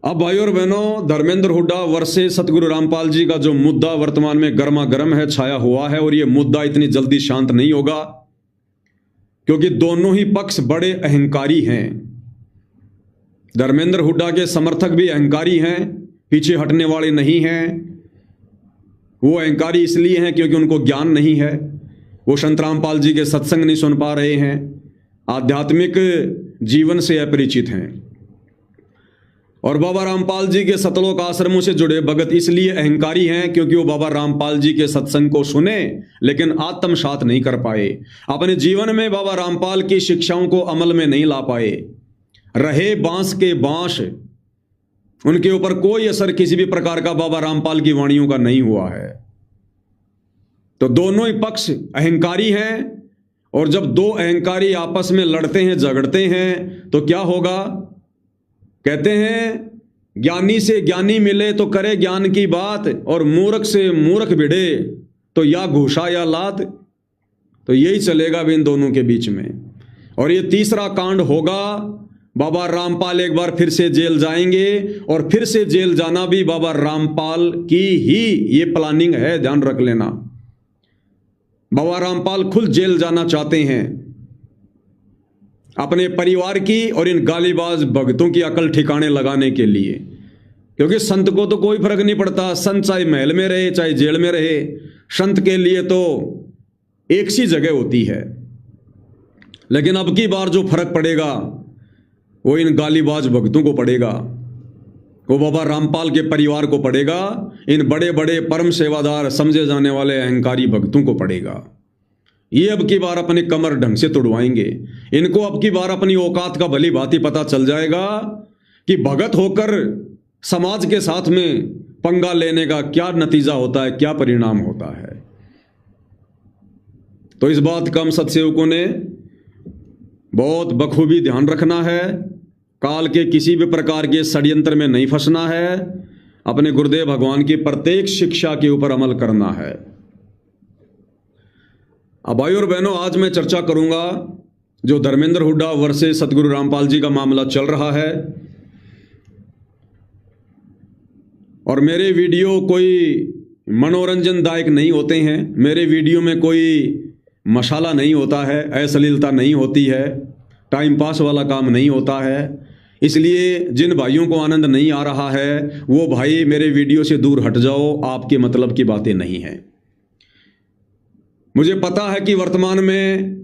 अब भाई और बहनों, धर्मेंद्र हुड्डा वर्सेस सतगुरु रामपाल जी का जो मुद्दा वर्तमान में गर्मा गर्म है, छाया हुआ है, और ये मुद्दा इतनी जल्दी शांत नहीं होगा क्योंकि दोनों ही पक्ष बड़े अहंकारी हैं। धर्मेंद्र हुड्डा के समर्थक भी अहंकारी हैं, पीछे हटने वाले नहीं हैं। वो अहंकारी इसलिए हैं क्योंकि उनको ज्ञान नहीं है, वो संत रामपाल जी के सत्संग नहीं सुन पा रहे हैं, आध्यात्मिक जीवन से अपरिचित हैं। और बाबा रामपाल जी के सतलोक आश्रमों से जुड़े भगत इसलिए अहंकारी हैं क्योंकि वो बाबा रामपाल जी के सत्संग को सुने लेकिन आत्मसात नहीं कर पाए, अपने जीवन में बाबा रामपाल की शिक्षाओं को अमल में नहीं ला पाए, रहे बांस के बांस, उनके ऊपर कोई असर किसी भी प्रकार का बाबा रामपाल की वाणियों का नहीं हुआ है। तो दोनों ही पक्ष अहंकारी हैं, और जब दो अहंकारी आपस में लड़ते हैं, झगड़ते हैं, तो क्या होगा? कहते हैं ज्ञानी से ज्ञानी मिले तो करे ज्ञान की बात, और मूर्ख से मूर्ख भिड़े तो या घूसा या लात। तो यही चलेगा भी इन दोनों के बीच में। और ये तीसरा कांड होगा, बाबा रामपाल एक बार फिर से जेल जाएंगे, और फिर से जेल जाना भी बाबा रामपाल की ही ये प्लानिंग है, ध्यान रख लेना। बाबा रामपाल खुद जेल जाना चाहते हैं अपने परिवार की और इन गालीबाज भक्तों की अकल ठिकाने लगाने के लिए, क्योंकि संत को तो कोई फर्क नहीं पड़ता, संत चाहे महल में रहे चाहे जेल में रहे, संत के लिए तो एक सी जगह होती है। लेकिन अब की बार जो फर्क पड़ेगा वो इन गालीबाज भक्तों को पड़ेगा, वो बाबा रामपाल के परिवार को पड़ेगा, इन बड़े बड़े परम सेवादार समझे जाने वाले अहंकारी भक्तों को पड़ेगा। ये अब की बार अपनी कमर ढंग से तुड़वाएंगे। इनको अब की बार अपनी औकात का भली भांति पता चल जाएगा कि भगत होकर समाज के साथ में पंगा लेने का क्या नतीजा होता है, क्या परिणाम होता है। तो इस बात का हम सत्सेवकों ने बहुत बखूबी ध्यान रखना है, काल के किसी भी प्रकार के षड्यंत्र में नहीं फंसना है, अपने गुरुदेव भगवान की प्रत्येक शिक्षा के ऊपर अमल करना है। अब भाई और बहनों, आज मैं चर्चा करूंगा जो धर्मेंद्र हुड्डा वर्सेस सतगुरु रामपाल जी का मामला चल रहा है। और मेरे वीडियो कोई मनोरंजनदायक नहीं होते हैं, मेरे वीडियो में कोई मसाला नहीं होता है, अश्लीलता नहीं होती है, टाइम पास वाला काम नहीं होता है। इसलिए जिन भाइयों को आनंद नहीं आ रहा है वो भाई मेरे वीडियो से दूर हट जाओ, आपके मतलब की बातें नहीं हैं। मुझे पता है कि वर्तमान में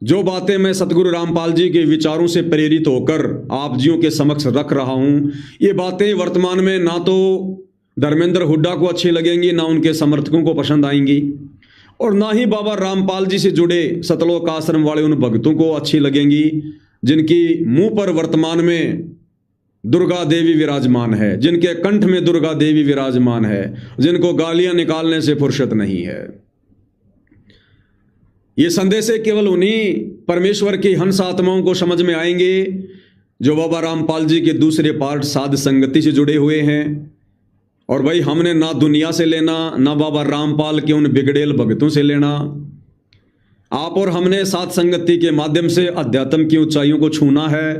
जो बातें मैं सतगुरु रामपाल जी के विचारों से प्रेरित होकर आप जियों के समक्ष रख रहा हूं, ये बातें वर्तमान में ना तो धर्मेंद्र हुड्डा को अच्छी लगेंगी, ना उनके समर्थकों को पसंद आएंगी, और ना ही बाबा रामपाल जी से जुड़े सतलोक आश्रम वाले उन भक्तों को अच्छी लगेंगी जिनकी मुंह पर वर्तमान में दुर्गा देवी विराजमान है, जिनके कंठ में दुर्गा देवी विराजमान है, जिनको गालियां निकालने से फुर्सत नहीं है। ये संदेश केवल उन्हीं परमेश्वर की हंस आत्माओं को समझ में आएंगे जो बाबा रामपाल जी के दूसरे पार्ट साध संगति से जुड़े हुए हैं। और भाई, हमने ना दुनिया से लेना, ना बाबा रामपाल के उन बिगड़ेल भक्तों से लेना। आप और हमने साध संगति के माध्यम से अध्यात्म की ऊंचाइयों को छूना है।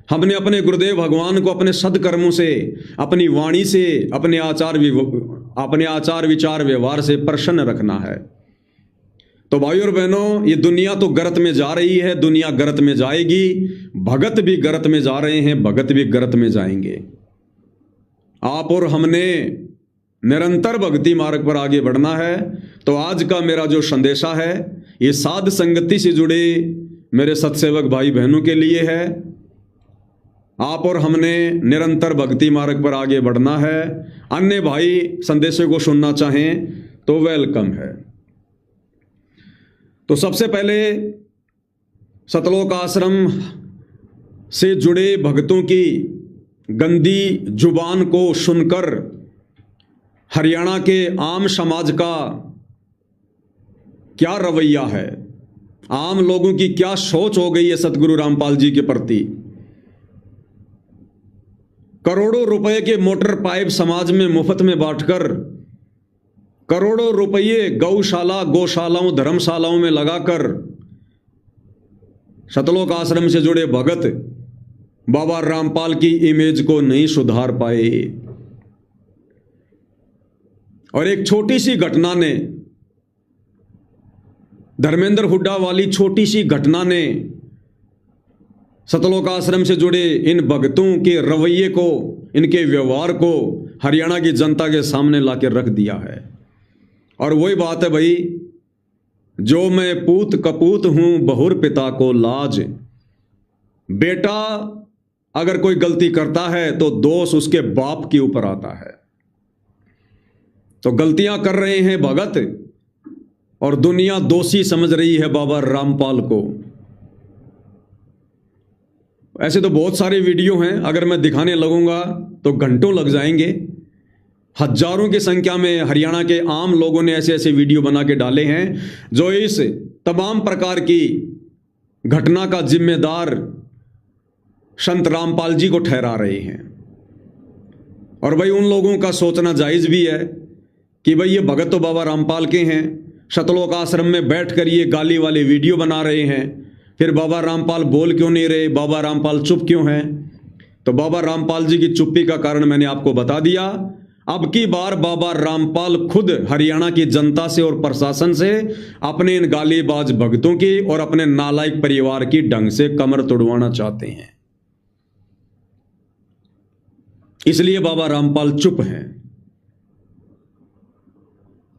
हमने अपने गुरुदेव भगवान को अपने सदकर्मों से, अपनी वाणी से, अपने आचार विचार व्यवहार से प्रसन्न रखना है। तो भाई और बहनों, ये दुनिया तो गरत में जा रही है, दुनिया गरत में जाएगी, भगत भी गरत में जा रहे हैं, भगत भी गरत में जाएंगे। आप और हमने निरंतर भक्ति मार्ग पर आगे बढ़ना है। तो आज का मेरा जो संदेशा है ये साध संगति से जुड़े मेरे सत्सेवक भाई बहनों के लिए है। आप और हमने निरंतर भक्ति मार्ग पर आगे बढ़ना है। अन्य भाई संदेशों को सुनना चाहें तो वेलकम है। तो सबसे पहले सतलोक आश्रम से जुड़े भक्तों की गंदी जुबान को सुनकर हरियाणा के आम समाज का क्या रवैया है, आम लोगों की क्या सोच हो गई है सतगुरु रामपाल जी के प्रति। करोड़ों रुपए के मोटर पाइप समाज में मुफ्त में बांटकर, करोड़ों रुपये गौशाला, गौशालाओं, धर्मशालाओं में लगाकर सतलोक आश्रम से जुड़े भगत बाबा रामपाल की इमेज को नहीं सुधार पाए। और एक छोटी सी घटना ने, धर्मेंद्र हुड्डा वाली छोटी सी घटना ने सतलोक आश्रम से जुड़े इन भक्तों के रवैये को, इनके व्यवहार को हरियाणा की जनता के सामने लाकर रख दिया है। और वही बात है भाई, जो मैं पूत कपूत हूं बहुर पिता को लाज। बेटा अगर कोई गलती करता है तो दोष उसके बाप के ऊपर आता है। तो गलतियां कर रहे हैं भगत और दुनिया दोषी समझ रही है बाबा रामपाल को। ऐसे तो बहुत सारे वीडियो हैं, अगर मैं दिखाने लगूंगा तो घंटों लग जाएंगे। हजारों की संख्या में हरियाणा के आम लोगों ने ऐसे ऐसे वीडियो बना के डाले हैं जो इस तमाम प्रकार की घटना का जिम्मेदार संत रामपाल जी को ठहरा रहे हैं। और भाई उन लोगों का सोचना जायज़ भी है कि भाई ये भगत तो बाबा रामपाल के हैं, सतलोक आश्रम में बैठकर ये गाली वाले वीडियो बना रहे हैं, फिर बाबा रामपाल बोल क्यों नहीं रहे, बाबा रामपाल चुप क्यों हैं? तो बाबा रामपाल जी की चुप्पी का कारण मैंने आपको बता दिया। अब की बार बाबा रामपाल खुद हरियाणा की जनता से और प्रशासन से अपने इन गालीबाज भक्तों की और अपने नालायक परिवार की ढंग से कमर तोड़वाना चाहते हैं, इसलिए बाबा रामपाल चुप हैं।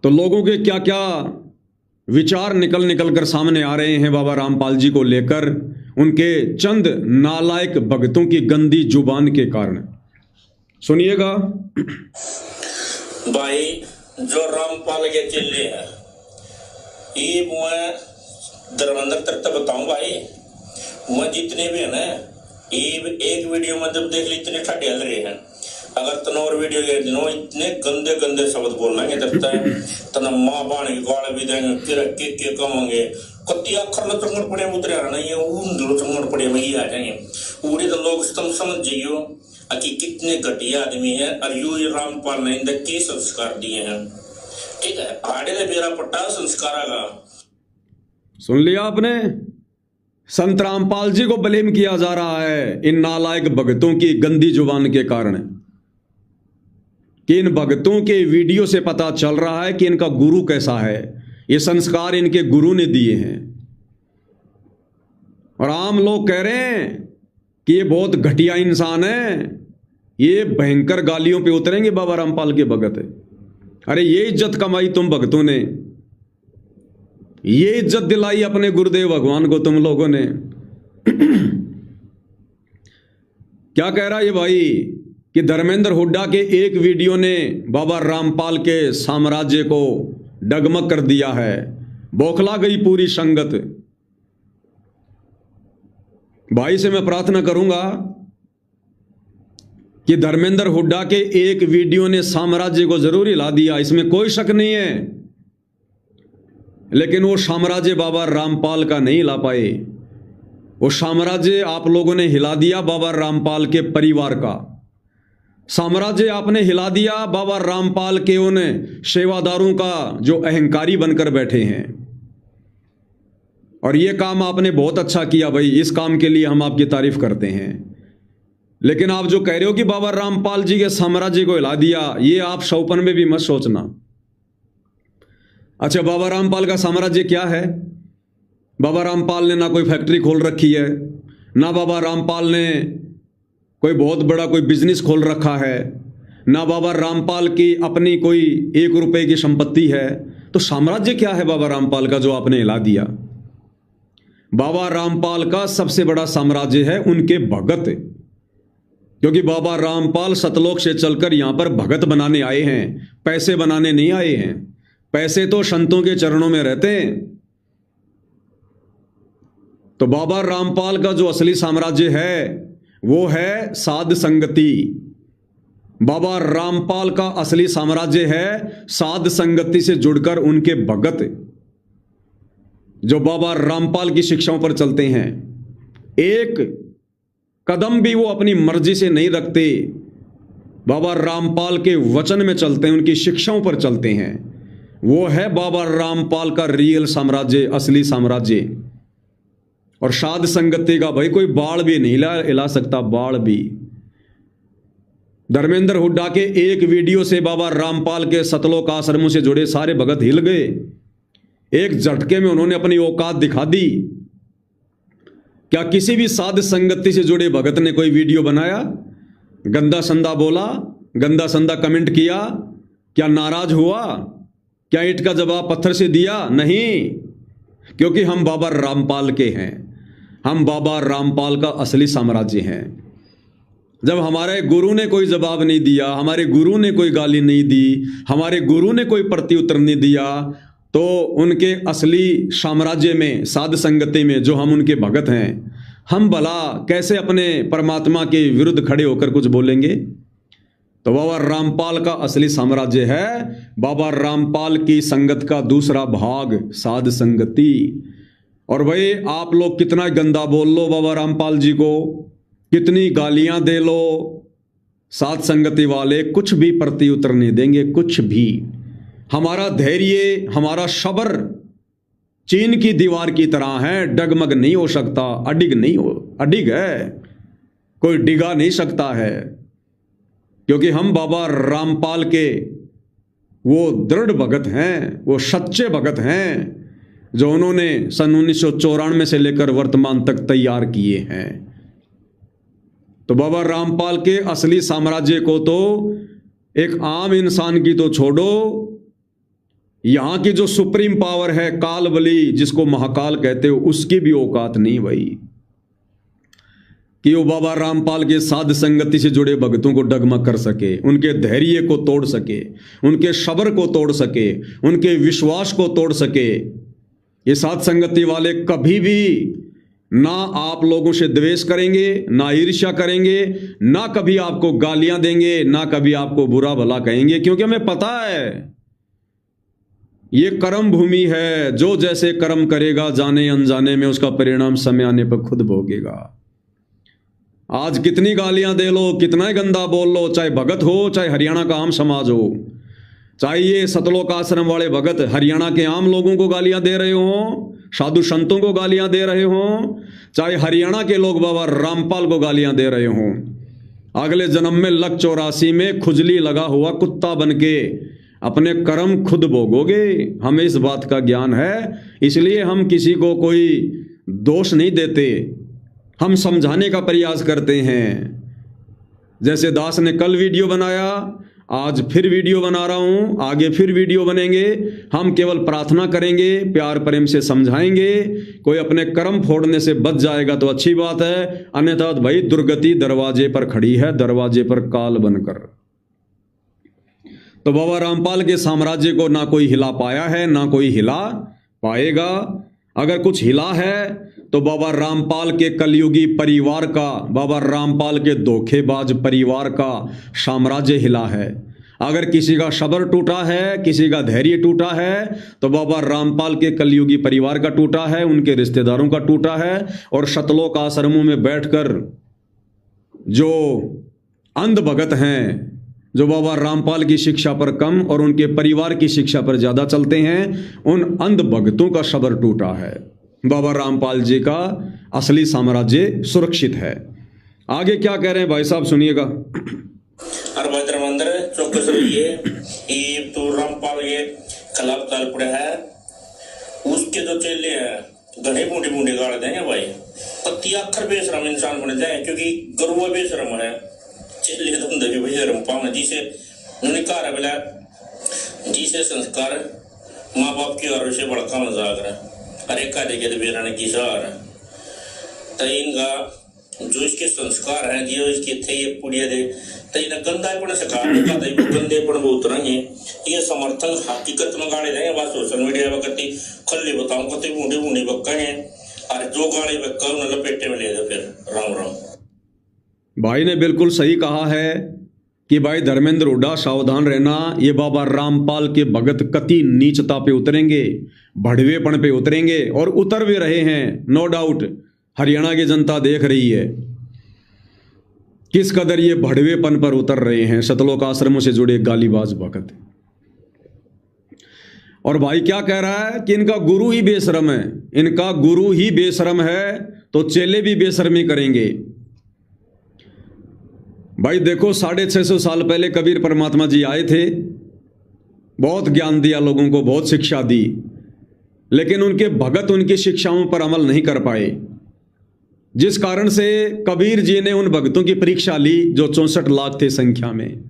तो लोगों के क्या क्या विचार निकल कर सामने आ रहे हैं बाबा रामपाल जी को लेकर, उनके चंद नालायक भक्तों की गंदी जुबान के कारण। सुनिएगा। भाई जो रामपाल के चिल्ले हैं ये मैं धर्मेंद्र तक बताऊं भाई, मैं जितने भी है ना ये एक वीडियो में जब देख ली इतने ठंडे हल रहे हैं, अगर तनोर वीडियो ले दिनो इतने गंदे गंदे शब्द बोलना दरता है तना माँ बाण की गाड़ भी देंगे, फिर के कमांगे कत्ती अखर लो चंगड़ पड़े उतरे आ रहा है ऊन लो चंगड़ पड़े में ही आ जाएंगे पूरे। तो लोग तुम समझ जाइयो कि कितने घटिया आदमी है और यू रामपाल ने इनके के संस्कार दिए हैं। ठीक है, आड़े ने बेरा पट्टा संस्कार का सुन लिया आपने। संत रामपाल जी को ब्लेम किया जा रहा है इन नालायक भक्तों की गंदी जुबान के कारण, कि इन भक्तों के वीडियो से पता चल रहा है कि इनका गुरु कैसा है, ये संस्कार इनके गुरु ने दिए हैं। और आम लोग कह रहे हैं कि ये बहुत घटिया इंसान है, ये भयंकर गालियों पे उतरेंगे बाबा रामपाल के भगत। अरे ये इज्जत कमाई तुम भक्तों ने, ये इज्जत दिलाई अपने गुरुदेव भगवान को तुम लोगों ने। क्या कह रहा है ये भाई कि धर्मेंद्र हुड्डा के एक वीडियो ने बाबा रामपाल के साम्राज्य को डगमग कर दिया है, बौखला गई पूरी संगत। भाई से मैं प्रार्थना करूंगा कि धर्मेंद्र हुड्डा के एक वीडियो ने साम्राज्य को जरूर हिला दिया, इसमें कोई शक नहीं है, लेकिन वो साम्राज्य बाबा रामपाल का नहीं हिला पाए। वो साम्राज्य आप लोगों ने हिला दिया बाबा रामपाल के परिवार का, साम्राज्य आपने हिला दिया बाबा रामपाल के उन सेवादारों का जो अहंकारी बनकर बैठे हैं। और ये काम आपने बहुत अच्छा किया भाई, इस काम के लिए हम आपकी तारीफ करते हैं। लेकिन आप जो कह रहे हो कि बाबा रामपाल जी के साम्राज्य को हिला दिया, ये आप सौपन में भी मत सोचना। अच्छा, बाबा रामपाल का साम्राज्य क्या है? बाबा रामपाल ने ना कोई फैक्ट्री खोल रखी है, ना बाबा रामपाल ने कोई बहुत बड़ा कोई बिजनेस खोल रखा है, ना बाबा रामपाल की अपनी कोई 1 रुपए की संपत्ति है। तो साम्राज्य क्या है बाबा रामपाल का जो आपने हिला दिया? बाबा रामपाल का सबसे बड़ा साम्राज्य है उनके भगत, क्योंकि बाबा रामपाल सतलोक से चलकर यहां पर भगत बनाने आए हैं, पैसे बनाने नहीं आए हैं। पैसे तो संतों के चरणों में रहते हैं। तो बाबा रामपाल का जो असली साम्राज्य है वो है साध संगति। बाबा रामपाल का असली साम्राज्य है साध संगति से जुड़कर उनके भगत, जो बाबा रामपाल की शिक्षाओं पर चलते हैं। एक कदम भी वो अपनी मर्जी से नहीं रखते, बाबा रामपाल के वचन में चलते हैं, उनकी शिक्षाओं पर चलते हैं। वो है बाबा रामपाल का रियल साम्राज्य, असली साम्राज्य। और साध संगति का भाई कोई बाढ़ भी नहीं हिला सकता, बाढ़ भी। धर्मेंद्र हुड्डा के एक वीडियो से बाबा रामपाल के सतलोक आश्रमों से जुड़े सारे भगत हिल गए। एक झटके में उन्होंने अपनी औकात दिखा दी। क्या किसी भी साध संगति से जुड़े भगत ने कोई वीडियो बनाया, गंदा संदा बोला, गंदा संदा कमेंट किया, क्या नाराज हुआ, क्या ईंट का जवाब पत्थर से दिया? नहीं, क्योंकि हम बाबा रामपाल के हैं। हम बाबा रामपाल का असली साम्राज्य हैं। जब हमारे गुरु ने कोई जवाब नहीं दिया, हमारे गुरु ने कोई गाली नहीं दी, हमारे गुरु ने कोई प्रत्युत्तर नहीं दिया, तो उनके असली साम्राज्य में, साध संगति में जो हम उनके भगत हैं, हम भला कैसे अपने परमात्मा के विरुद्ध खड़े होकर कुछ बोलेंगे? तो बाबा रामपाल का असली साम्राज्य है बाबा रामपाल की संगत का दूसरा भाग, साध संगति। और भाई आप लोग कितना गंदा बोल लो बाबा रामपाल जी को, कितनी गालियां दे लो, साध संगति वाले कुछ भी प्रत्युत्तर नहीं देंगे, कुछ भी। हमारा धैर्य, हमारा सब्र चीन की दीवार की तरह है, डगमग नहीं हो सकता, अडिग है, कोई डिगा नहीं सकता है, क्योंकि हम बाबा रामपाल के वो दृढ़ भगत हैं, वो सच्चे भगत हैं जो उन्होंने सन 1994 से लेकर वर्तमान तक तैयार किए हैं। तो बाबा रामपाल के असली साम्राज्य को तो एक आम इंसान की तो छोड़ो, यहां की जो सुप्रीम पावर है काल बली, जिसको महाकाल कहते हो, उसकी भी औकात नहीं भाई कि वो बाबा रामपाल के साध संगति से जुड़े भक्तों को डगमग कर सके, उनके धैर्य को तोड़ सके, उनके सब्र को तोड़ सके, उनके विश्वास को तोड़ सके। ये साध संगति वाले कभी भी ना आप लोगों से द्वेष करेंगे, ना ईर्ष्या करेंगे, ना कभी आपको गालियां देंगे, ना कभी आपको बुरा भला कहेंगे, क्योंकि हमें पता है ये कर्म भूमि है। जो जैसे कर्म करेगा जाने अनजाने में उसका परिणाम समय आने पर खुद भोगेगा। आज कितनी गालियां दे लो, कितना गंदा बोल लो, चाहे भगत हो, चाहे हरियाणा का आम समाज हो, चाहे ये सतलोक आश्रम वाले भगत हरियाणा के आम लोगों को गालियां दे रहे हो, साधु संतों को गालियां दे रहे हो, चाहे हरियाणा के लोग बाबा रामपाल को गालियां दे रहे हो, अगले जन्म में लक 84 में खुजली लगा हुआ कुत्ता बनके अपने कर्म खुद भोगोगे। हमें इस बात का ज्ञान है, इसलिए हम किसी को कोई दोष नहीं देते, हम समझाने का प्रयास करते हैं। जैसे दास ने कल वीडियो बनाया, आज फिर वीडियो बना रहा हूं, आगे फिर वीडियो बनेंगे। हम केवल प्रार्थना करेंगे, प्यार प्रेम से समझाएंगे। कोई अपने कर्म फोड़ने से बच जाएगा तो अच्छी बात है, अन्यथा भाई दुर्गति दरवाजे पर खड़ी है, दरवाजे पर काल बनकर। तो बाबा रामपाल के साम्राज्य को ना कोई हिला पाया है, ना कोई हिला पाएगा। अगर कुछ हिला है तो बाबा रामपाल के कलयुगी परिवार का, बाबा रामपाल के धोखेबाज परिवार का साम्राज्य हिला है। अगर किसी का सब्र टूटा है, किसी का धैर्य टूटा है, तो बाबा रामपाल के कलयुगी परिवार का टूटा है, उनके रिश्तेदारों का टूटा है। और सतलोक आश्रमों में बैठकर जो अंध भगत हैं, जो बाबा रामपाल की शिक्षा पर कम और उनके परिवार की शिक्षा पर ज्यादा चलते हैं, उन अंध भक्तों का सब्र टूटा है। बाबा रामपाल जी का असली साम्राज्य सुरक्षित है। आगे क्या कह रहे हैं भाई साहब, सुनिएगा। और भाई धर्मेंद्र चौकस रहिए, ये तो रामपाल ये खिलाफ चल पड़े है, उसके जो चेले हैं घने बूढ़े बूढ़े गाड़ देंगे भाई, पत्ती अखर बेशरम इंसान बन जाए, क्योंकि गुरु बेशरम है, चेले धंधे भी बेशरम पावन, जिसे उन्होंने कहा बोला जिसे संस्कार माँ बाप की और से बड़का मजाक है, अरे का देखे तो बेराने की सार तो इनका जो इसके संस्कार हैं, जो इसके थे ये पुड़िया दे तो इन्हें गंदापन से काटने का तो गंदेपन वो उतरेंगे। ये समर्थन हकीकत में गाड़े देंगे, बात सोशल मीडिया पर कति खल्ले बताऊं कति बूढ़े बूढ़े बक्का हैं, और जो गाड़ी बक्का उन्हें लपेटे में ले दो। फिर राम राम। भाई ने बिल्कुल सही कहा है कि भाई धर्मेंद्र हुड्डा सावधान रहना, ये बाबा रामपाल के भगत कति नीचता पे उतरेंगे, भड़वेपन पे उतरेंगे, और उतर भी रहे हैं। नो डाउट हरियाणा की जनता देख रही है किस कदर ये भड़वेपन पर उतर रहे हैं सतलोक आश्रमों से जुड़े गालीबाज भगत। और भाई क्या कह रहा है कि इनका गुरु ही बेशरम है, इनका गुरु ही बेशरम है तो चेले भी बेशर्मी करेंगे। भाई देखो 650 साल पहले कबीर परमात्मा जी आए थे, बहुत ज्ञान दिया लोगों को, बहुत शिक्षा दी, लेकिन उनके भगत उनकी शिक्षाओं पर अमल नहीं कर पाए, जिस कारण से कबीर जी ने उन भक्तों की परीक्षा ली जो 64 लाख थे संख्या में।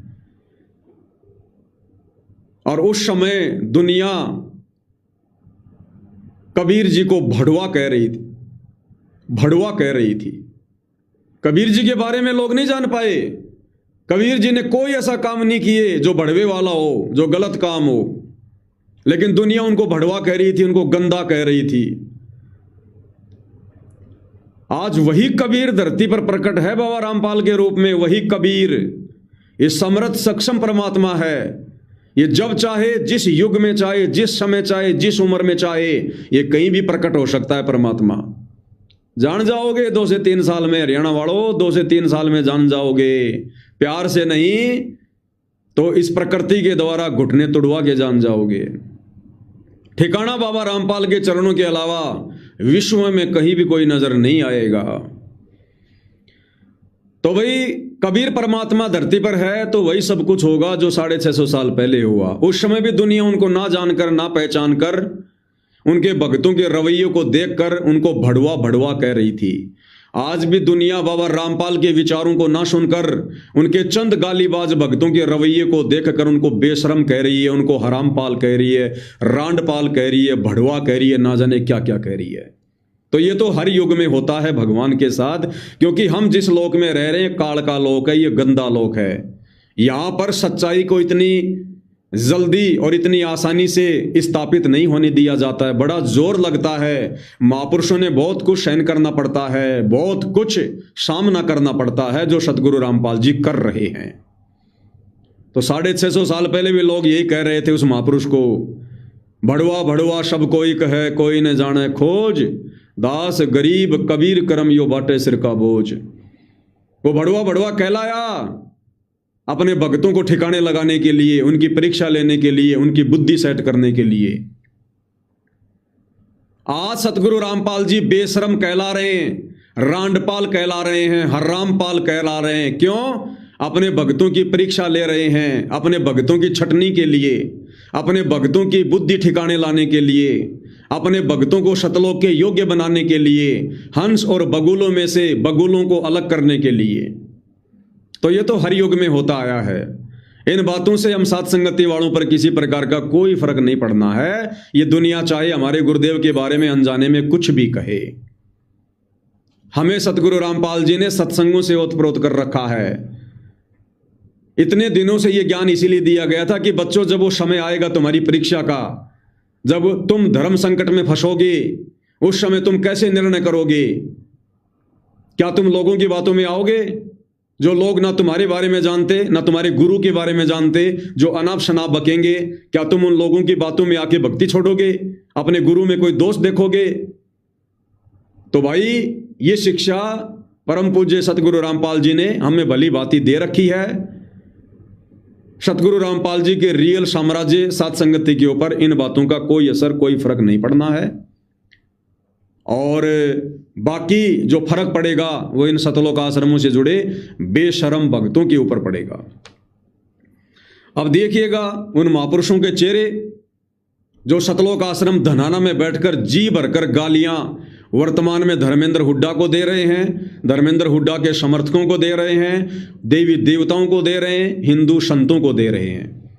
और उस समय दुनिया कबीर जी को भड़वा कह रही थी, भड़वा कह रही थी। कबीर जी के बारे में लोग नहीं जान पाए। कबीर जी ने कोई ऐसा काम नहीं किए जो भड़वे वाला हो, जो गलत काम हो, लेकिन दुनिया उनको भड़वा कह रही थी, उनको गंदा कह रही थी। आज वही कबीर धरती पर प्रकट है बाबा रामपाल के रूप में। वही कबीर ये समर्थ सक्षम परमात्मा है। ये जब चाहे, जिस युग में चाहे, जिस समय चाहे, जिस उम्र में चाहे, ये कहीं भी प्रकट हो सकता है परमात्मा। जान जाओगे 2 से 3 साल में, हरियाणा वालों 2 से 3 साल में जान जाओगे। प्यार से नहीं तो इस प्रकृति के द्वारा घुटने तुड़वा के जान जाओगे। ठिकाना बाबा रामपाल के चरणों के अलावा विश्व में कहीं भी कोई नजर नहीं आएगा। तो वही कबीर परमात्मा धरती पर है तो वही सब कुछ होगा जो 650 साल पहले हुआ। उस समय भी दुनिया उनको ना जानकर, ना पहचान कर, उनके भक्तों के रवैयों को देखकर उनको भड़वा भड़वा कह रही थी। आज भी दुनिया बाबा रामपाल के विचारों को ना सुनकर उनके चंद गालीबाज भक्तों के रवैये को देखकर उनको बेशरम कह रही है, उनको हरामपाल कह रही है, रांडपाल कह रही है, भड़वा कह रही है, ना जाने क्या क्या कह रही है। तो ये तो हर युग में होता है भगवान के साथ, क्योंकि हम जिस लोक में रह रहे हैं काल का लोक है, ये गंदा लोक है। यहां पर सच्चाई को इतनी जल्दी और इतनी आसानी से स्थापित नहीं होने दिया जाता है। बड़ा जोर लगता है, महापुरुषों ने बहुत कुछ सहन करना पड़ता है, बहुत कुछ सामना करना पड़ता है, जो सतगुरु रामपाल जी कर रहे हैं। तो 650 साल पहले भी लोग यही कह रहे थे उस महापुरुष को, भड़वा भड़वा सब कोई कहे, कोई न जाने खोज, दास गरीब कबीर करम यो बाटे सिर का बोझ। वो भड़वा भड़वा कहलाया अपने भक्तों को ठिकाने लगाने के लिए, उनकी परीक्षा लेने के लिए, उनकी बुद्धि सेट करने के लिए। आज सतगुरु रामपाल जी बेशरम कहला रहे हैं, रांडपाल कहला रहे हैं, हर्रामपाल कहला रहे हैं। क्यों? अपने भक्तों की परीक्षा ले रहे हैं, अपने भक्तों की छटनी के लिए, अपने भक्तों की बुद्धि ठिकाने लाने के लिए, अपने भक्तों को सतलोक के योग्य बनाने के लिए, हंस और बगुलों में से बगुलों को अलग करने के लिए। तो ये तो हर युग में होता आया है। इन बातों से हम साथ संगति वालों पर किसी प्रकार का कोई फर्क नहीं पड़ना है। ये दुनिया चाहे हमारे गुरुदेव के बारे में अनजाने में कुछ भी कहे, हमें सतगुरु रामपाल जी ने सत्संगों से ओतप्रोत कर रखा है। इतने दिनों से ये ज्ञान इसीलिए दिया गया था कि बच्चों, जब वो समय आएगा तुम्हारी परीक्षा का, जब तुम धर्म संकट में फंसोगे, उस समय तुम कैसे निर्णय करोगे? क्या तुम लोगों की बातों में आओगे? जो लोग ना तुम्हारे बारे में जानते, ना तुम्हारे गुरु के बारे में जानते, जो अनाप शनाप बकेंगे, क्या तुम उन लोगों की बातों में आके भक्ति छोड़ोगे? अपने गुरु में कोई दोष देखोगे? तो भाई ये शिक्षा परम पूज्य सतगुरु रामपाल जी ने हमें भली भांति दे रखी है। सतगुरु रामपाल जी के रियल साम्राज्य सात संगति के ऊपर इन बातों का कोई असर, कोई फर्क नहीं पड़ना है। और बाकी जो फर्क पड़ेगा वो इन सतलोक आश्रमों से जुड़े बेशरम भक्तों के ऊपर पड़ेगा। अब देखिएगा उन महापुरुषों के चेहरे जो सतलोक आश्रम धनाना में बैठकर जी भरकर गालियां वर्तमान में धर्मेंद्र हुड्डा को दे रहे हैं, धर्मेंद्र हुड्डा के समर्थकों को दे रहे हैं, देवी देवताओं को दे रहे हैं, हिंदू संतों को दे रहे हैं।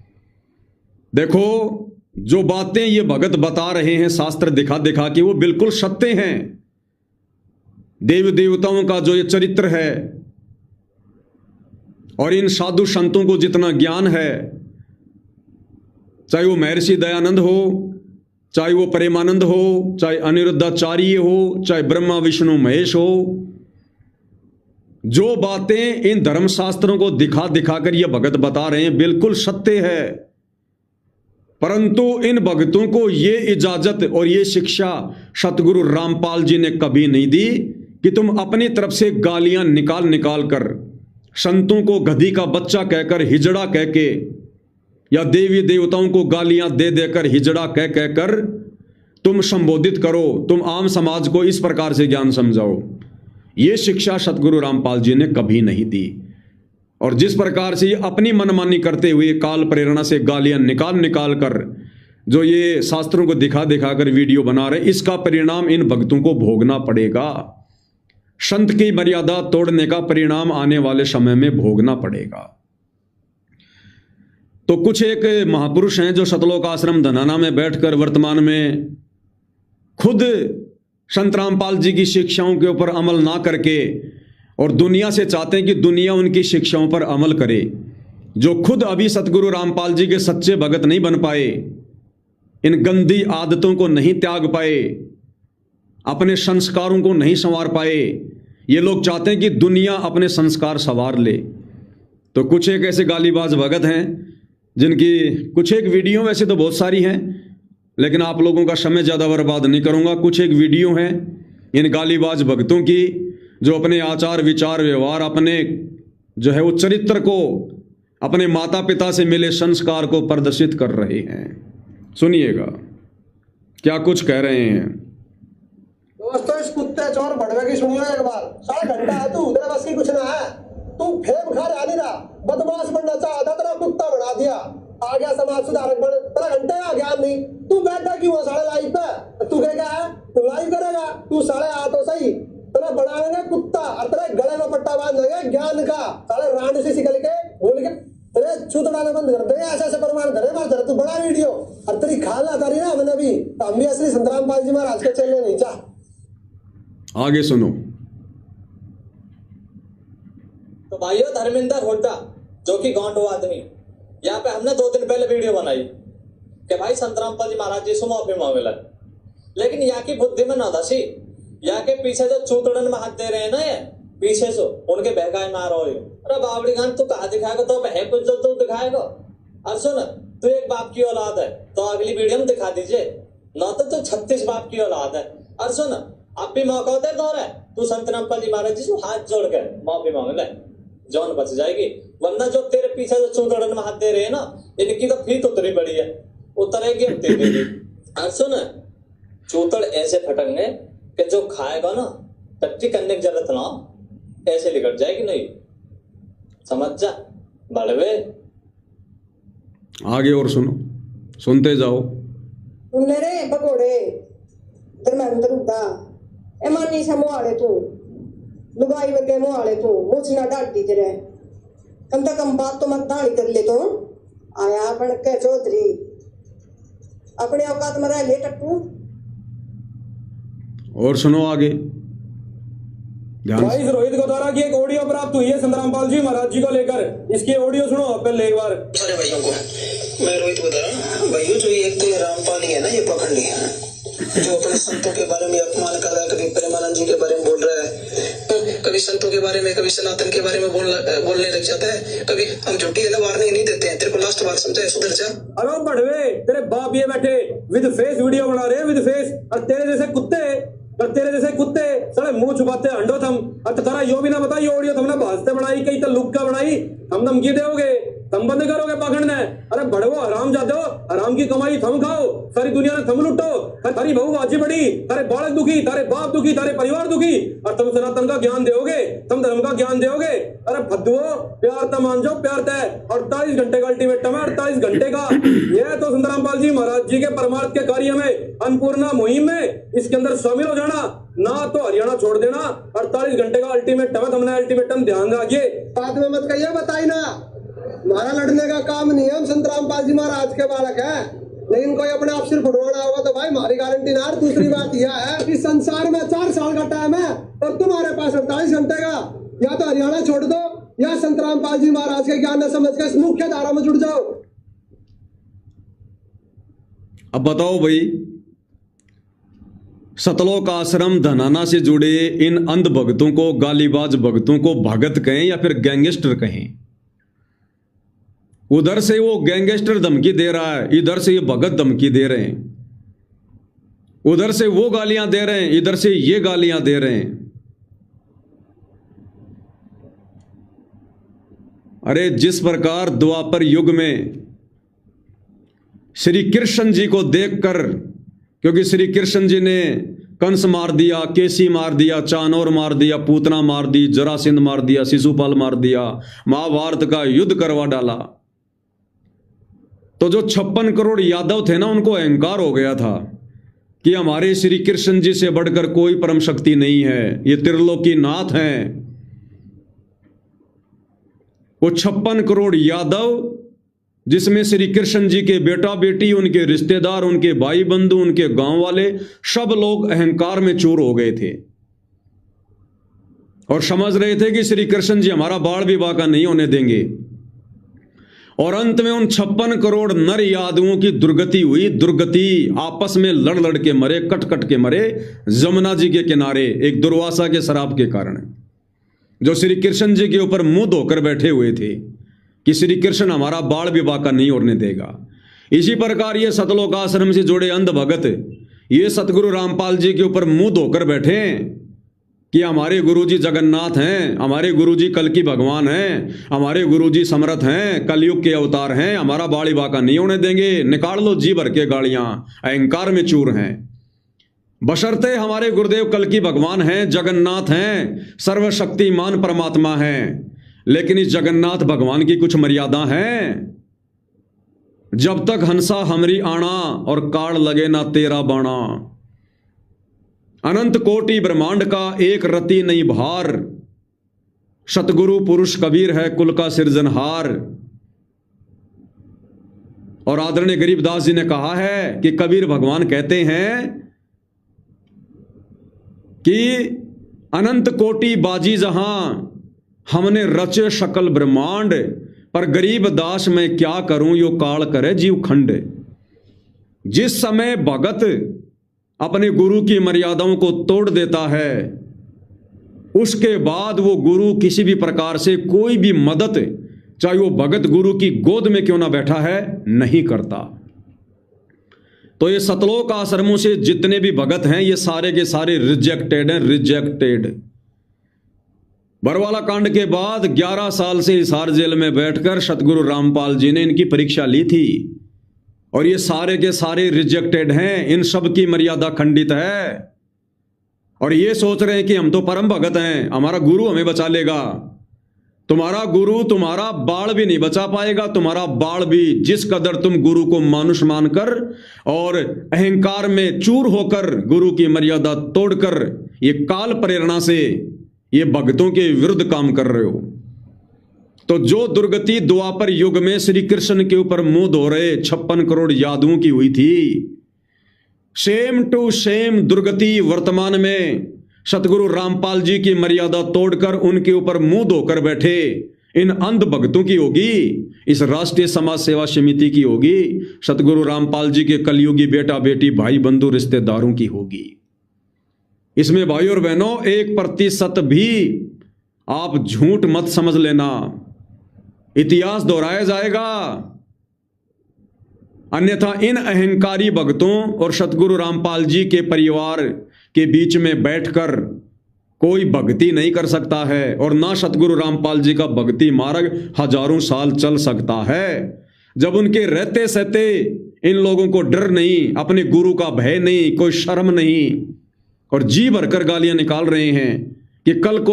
देखो जो बातें ये भगत बता रहे हैं शास्त्र दिखा दिखा के, वो बिल्कुल सत्य हैं। देव देवताओं का जो ये चरित्र है और इन साधु संतों को जितना ज्ञान है, चाहे वो महर्षि दयानंद हो, चाहे वो प्रेमानंद हो, चाहे अनिरुद्धाचार्य हो, चाहे ब्रह्मा विष्णु महेश हो, जो बातें इन धर्मशास्त्रों को दिखा दिखाकर ये भगत बता रहे हैं बिल्कुल सत्य है। परंतु इन भक्तों को ये इजाजत और ये शिक्षा सतगुरु रामपाल जी ने कभी नहीं दी कि तुम अपनी तरफ से गालियां निकाल निकाल कर, संतों को गधी का बच्चा कहकर, हिजड़ा कह के, या देवी देवताओं को गालियां दे देकर हिजड़ा कह कहकर तुम संबोधित करो, तुम आम समाज को इस प्रकार से ज्ञान समझाओ। ये शिक्षा सतगुरु रामपाल जी ने कभी नहीं दी। और जिस प्रकार से ये अपनी मनमानी करते हुए काल प्रेरणा से गालियां निकाल निकाल कर जो ये शास्त्रों को दिखा दिखा कर वीडियो बना रहे, इसका परिणाम इन भक्तों को भोगना पड़ेगा। संत की मर्यादा तोड़ने का परिणाम आने वाले समय में भोगना पड़ेगा। तो कुछ एक महापुरुष हैं जो सतलोक आश्रम धनाना में बैठकर वर्तमान में खुद संत रामपाल जी की शिक्षाओं के ऊपर अमल ना करके और दुनिया से चाहते हैं कि दुनिया उनकी शिक्षाओं पर अमल करे, जो खुद अभी सतगुरु रामपाल जी के सच्चे भगत नहीं बन पाए, इन गंदी आदतों को नहीं त्याग पाए, अपने संस्कारों को नहीं संवार पाए। ये लोग चाहते हैं कि दुनिया अपने संस्कार संवार ले। तो कुछ एक ऐसे गालीबाज भगत हैं जिनकी कुछ एक वीडियो, वैसे तो बहुत सारी हैं लेकिन आप लोगों का समय ज़्यादा बर्बाद नहीं करूंगा। कुछ एक वीडियो हैं इन गालीबाज भक्तों की जो अपने आचार विचार व्यवहार, अपने जो है वो चरित्र को, अपने माता पिता से मिले संस्कार को प्रदर्शित कर रहे हैं। सुनिएगा क्या कुछ कह रहे हैं। दोस्तों, इस कुत्ते चोर बड़वे की सुनियो एक बार। 7 घंटा है तू, तेरे बस की कुछ ना है। तू फेम खा रहा नहीं रहा, बदमाश बनना चाहा था, तेरा कुत्ता बना दिया। आ गया समाज सुधारक बन, तेरा घंटे आ गया नहीं। तू बैठा क्यों है साढ़े लाइव पे? तू क्या है? तू लाइव करेगा? तू साढ़े आ तो सही, तेरा बनाएंगे कुत्ता और तेरे गले में पट्टा बांध देंगे ज्ञान का। साढ़े रांड से निकल के बोल के तेरे छूत डालने बंद कर देंगे। ऐसे ऐसे प्रमाण धरे मार धरे। तू बड़ा वीडियो और तेरी खाल आता रही ना हमने भी, तो हम भी असली संत रामपाल जी महाराज के चलने नहीं चाह। आगे सुनो। तो भाइयों, धर्मेंद्र हुड्डा जो कि गांठो आदमी, यहाँ पे हमने 2 दिन पहले वीडियो बनाई कि भाई संत रामपाल जी महाराज जी से माफी मांगेला, लेकिन यहाँ की बुद्धि में ना धसी। यहाँ के पीछे जो चूतड़न में हाथ दे रहे हैं ना, ये पीछे से उनके बहकाए मार रहे हो। अरे बाबड़ी खान, तू कहा दिखाएगा? तो बह कुछ जो तू दिखाएगा। और सुन, तू एक बाप की औलाद है तो अगली वीडियो में दिखा दीजिए, न तो तू 36 बाप की औलाद है। और सुन, अब भी मौका दे दो रहे, तू संत रामपाल जी महाराज जी से हाथ जोड़ कर माफी मांग ले, जान बच जाएगी। वरना जो तेरे पीछे जो चूतड़न में हाथ दे रहे हैं ना, इनकी तो फीत उतरी बड़ी है, उतरेगी हम तेरी। और सुन, चूतड़ ऐसे फटकने कि जो खाएगा ना टट्टी करने की जरूरत ना, ऐसे लिकट जाएगी नहीं, समझ जा बड़वे। आगे और सुनो, सुनते जाओ। रे पकोड़े धर्मेंद्र हुड्डा एमानी से मुहाले तू लुगाई वर्गे मुहाले तू मुझ ना डांटी तेरे कम से कम बात तो मत दानी कर ले। तो आया बन के चौधरी अपने औकात में रह ले टट्टू। और सुनो आगे ध्यान भाई रोहित को द्वारा की एक ऑडियो प्राप्त हुई है संत रामपाल जी महाराज जी को लेकर। इसकी ऑडियो सुनो पहले एक बार। सारे भाइयों को मैं रोहित बता रहा हूँ। भाइयों, जो एक तो ये रामपाल ही है ना, ये पकड़ लिया, जो अपने संतों के बारे में अपमान कर रहा है, कभी प्रेमानंद जी के बारे में बोल रहा है, कभी संतों के बारे में, कभी सनातन के बारे में बोलने लग जाता है। कभी हम झूठी है ना वार्निंग नहीं देते हैं, तेरे को लास्ट बार समझाया, सुधर जा। अरे बढ़वे, तेरे बाप ये बैठे विद फेस वीडियो बना रहे हैं, विद फेस। और तेरे जैसे कुत्ते साले मुंह छुपाते अंडो थम। और तारा यो भी ना बता, ये ऑडियो तुमने भाजते बनाई, कई तो लुक का बनाई, हम धमकी दोगे, तुम बंद करोगे पकड़ने। अरे बड़वो, हराम जाते हो, हराम की कमाई थम खाओ, सारी दुनिया ने थम लुटो। तारी बहू बाजी बड़ी, तारे बालक दुखी, तारे बाप दुखी, तारे परिवार दुखी, और तुम सनातन का ज्ञान दोगे, तुम धर्म का ज्ञान दोगे। अरे भद्दुओ, प्यार तो मान जाओ, प्यार तय 48 घंटे का अल्टीमेटम है, 48 घंटे का। यह तो संत रामपाल जी महाराज जी के परमार्थ के कार्य में, अन्नपूर्णा मुहिम में, इसके अंदर शामिल हो जाना, ना तो हरियाणा छोड़ देना। 48 घंटे का अल्टीमेटम है, तुमने अल्टीमेटम ध्यान रखिए। बात में मत कहिए, बताई ना, हमारा लड़ने का काम नहीं है। हम संत रामपाल जी महाराज के बालक हैं, लेकिन कोई अपने आप सिर्फ उड़वाना होगा तो भाई हमारी गारंटी ना। दूसरी बात यह है कि संसार में 4 साल का टाइम है और तुम्हारे पास 48 घंटे का। या तो हरियाणा छोड़ दो या संत रामपाल जी महाराज के ज्ञान न समझ के इस मुख्य धारा में जुड़ जाओ। अब बताओ भाई, सतलोक आश्रम धनाना से जुड़े इन अंध भक्तों को, गालीबाज भक्तों को भगत कहें या फिर गैंगस्टर कहें? उधर से वो गैंगस्टर धमकी दे रहा है, इधर से ये भगत धमकी दे रहे हैं। उधर से वो गालियां दे रहे हैं, इधर से ये गालियां दे रहे हैं। अरे जिस प्रकार द्वापर युग में श्री कृष्ण जी को देखकर, क्योंकि श्री कृष्ण जी ने कंस मार दिया, केसी मार दिया, चाणोर मार दिया, पूतना मार दी, जरासिंध मार दिया, शिशुपाल मार दिया, महाभारत का युद्ध करवा डाला। तो जो 56 करोड़ यादव थे ना, उनको अहंकार हो गया था कि हमारे श्री कृष्ण जी से बढ़कर कोई परम शक्ति नहीं है, ये त्रिलोकी नाथ हैं। वो 56 करोड़ यादव, जिसमें श्री कृष्ण जी के बेटा बेटी, उनके रिश्तेदार, उनके भाई बंधु, उनके गांव वाले, सब लोग अहंकार में चूर हो गए थे और समझ रहे थे कि श्री कृष्ण जी हमारा बाल विवाह का नहीं होने देंगे। और अंत में उन 56 करोड़ नर यादवों की दुर्गति हुई। दुर्गति, आपस में लड़ लड़ के मरे, कट कट के मरे जमुना जी के किनारे, एक दुर्वासा के श्राप के कारण, जो श्री कृष्ण जी के ऊपर मुंह धोकर बैठे हुए थे कि श्री कृष्ण हमारा बाल विवाह का नहीं होने देगा। इसी प्रकार ये सतलोक आश्रम से जुड़े अंध भगत ये सतगुरु रामपाल जी के ऊपर मुंह धोकर बैठे कि हमारे गुरुजी जगन्नाथ हैं, हमारे गुरुजी कल्कि भगवान हैं, हमारे गुरुजी समर्थ हैं, कलयुग के अवतार हैं, हमारा बाल विवाह का नहीं होने देंगे, निकाल लो जी भर के गालियां, अहंकार में चूर हैं। बशर्ते हमारे गुरुदेव कल्कि भगवान हैं, जगन्नाथ हैं, सर्वशक्तिमान परमात्मा हैं, लेकिन इस जगन्नाथ भगवान की कुछ मर्यादा है। जब तक हंसा हमरी आना और काल लगे ना तेरा बाणा, अनंत कोटि ब्रह्मांड का एक रति नहीं भार, सतगुरु पुरुष कबीर है कुल का सिरजनहार। और आदरणीय गरीबदास जी ने कहा है कि कबीर भगवान कहते हैं कि अनंत कोटि बाजी जहां हमने रचे शकल ब्रह्मांड, पर गरीब दास मैं क्या करूं यो काल करे जीव खंड। जिस समय भगत अपने गुरु की मर्यादाओं को तोड़ देता है, उसके बाद वो गुरु किसी भी प्रकार से कोई भी मदद, चाहे वो भगत गुरु की गोद में क्यों ना बैठा है, नहीं करता। तो ये सतलोक आश्रमों से जितने भी भगत हैं, ये सारे के सारे रिजेक्टेड हैं, रिजेक्टेड। बरवाला कांड के बाद 11 साल से हिसार जेल में बैठकर सतगुरु रामपाल जी ने इनकी परीक्षा ली थी, और ये सारे के सारे रिजेक्टेड हैं। इन सब की मर्यादा खंडित है, और ये सोच रहे हैं कि हम तो परम भगत हैं, हमारा गुरु हमें बचा लेगा। तुम्हारा गुरु तुम्हारा बाल भी नहीं बचा पाएगा। तुम्हारा बाल भी, जिस कदर तुम गुरु को मानुष मानकर और अहंकार में चूर होकर गुरु की मर्यादा तोड़कर ये काल प्रेरणा से ये भक्तों के विरुद्ध काम कर रहे हो। तो जो दुर्गति द्वापर युग में श्री कृष्ण के ऊपर मुंह धो रहे 56 करोड़ यादवों की हुई थी, सेम टू सेम दुर्गति वर्तमान में सतगुरु रामपाल जी की मर्यादा तोड़कर उनके ऊपर मुंह धोकर बैठे इन अंध भक्तों की होगी, इस राष्ट्रीय समाज सेवा समिति की होगी, सतगुरु रामपाल जी के कलयुगी बेटा बेटी भाई बंधु रिश्तेदारों की होगी। इसमें भाई और बहनों 1% भी आप झूठ मत समझ लेना, इतिहास दोहराया जाएगा। अन्यथा इन अहंकारी भक्तों और सतगुरु रामपाल जी के परिवार के बीच में बैठकर कोई भक्ति नहीं कर सकता है, और ना सतगुरु रामपाल जी का भक्ति मार्ग हजारों साल चल सकता है। जब उनके रहते सहते इन लोगों को डर नहीं, अपने गुरु का भय नहीं, कोई शर्म नहीं, और जी भरकर गालियां निकाल रहे हैं कि कल को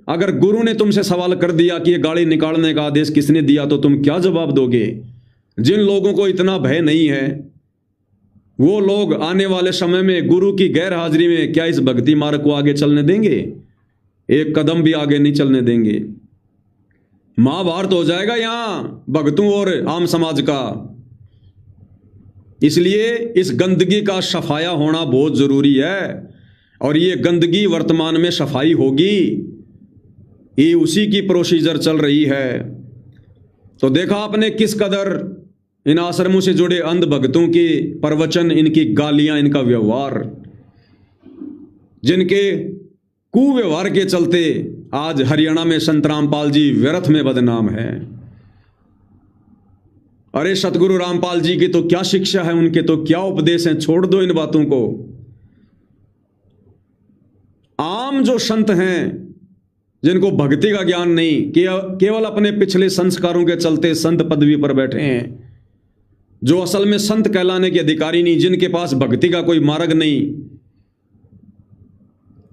अगर गुरु ने तुमसे सवाल कर दिया कि ये गाली निकालने का आदेश किसने दिया, तो तुम क्या जवाब दोगे। जिन लोगों को इतना भय नहीं है, वो लोग आने वाले समय में गुरु की गैर हाजिरी में क्या इस भक्ति मार्ग को आगे चलने देंगे? एक कदम भी आगे नहीं चलने देंगे। महाभारत हो जाएगा यहां भक्तों और आम समाज का। इसलिए इस गंदगी का सफाया होना बहुत जरूरी है, और ये गंदगी वर्तमान में सफाई होगी, ये उसी की प्रोसीजर चल रही है। तो देखा आपने किस कदर इन आश्रमों से जुड़े अंध भक्तों के प्रवचन, इनकी गालियां, इनका व्यवहार, जिनके कुव्यवहार के चलते आज हरियाणा में संत रामपाल जी व्यर्थ में बदनाम है। अरे सतगुरु रामपाल जी की तो क्या शिक्षा है, उनके तो क्या उपदेश हैं, छोड़ दो इन बातों को। आम जो संत हैं जिनको भक्ति का ज्ञान नहीं, केवल अपने पिछले संस्कारों के चलते संत पदवी पर बैठे हैं, जो असल में संत कहलाने के अधिकारी नहीं, जिनके पास भक्ति का कोई मार्ग नहीं,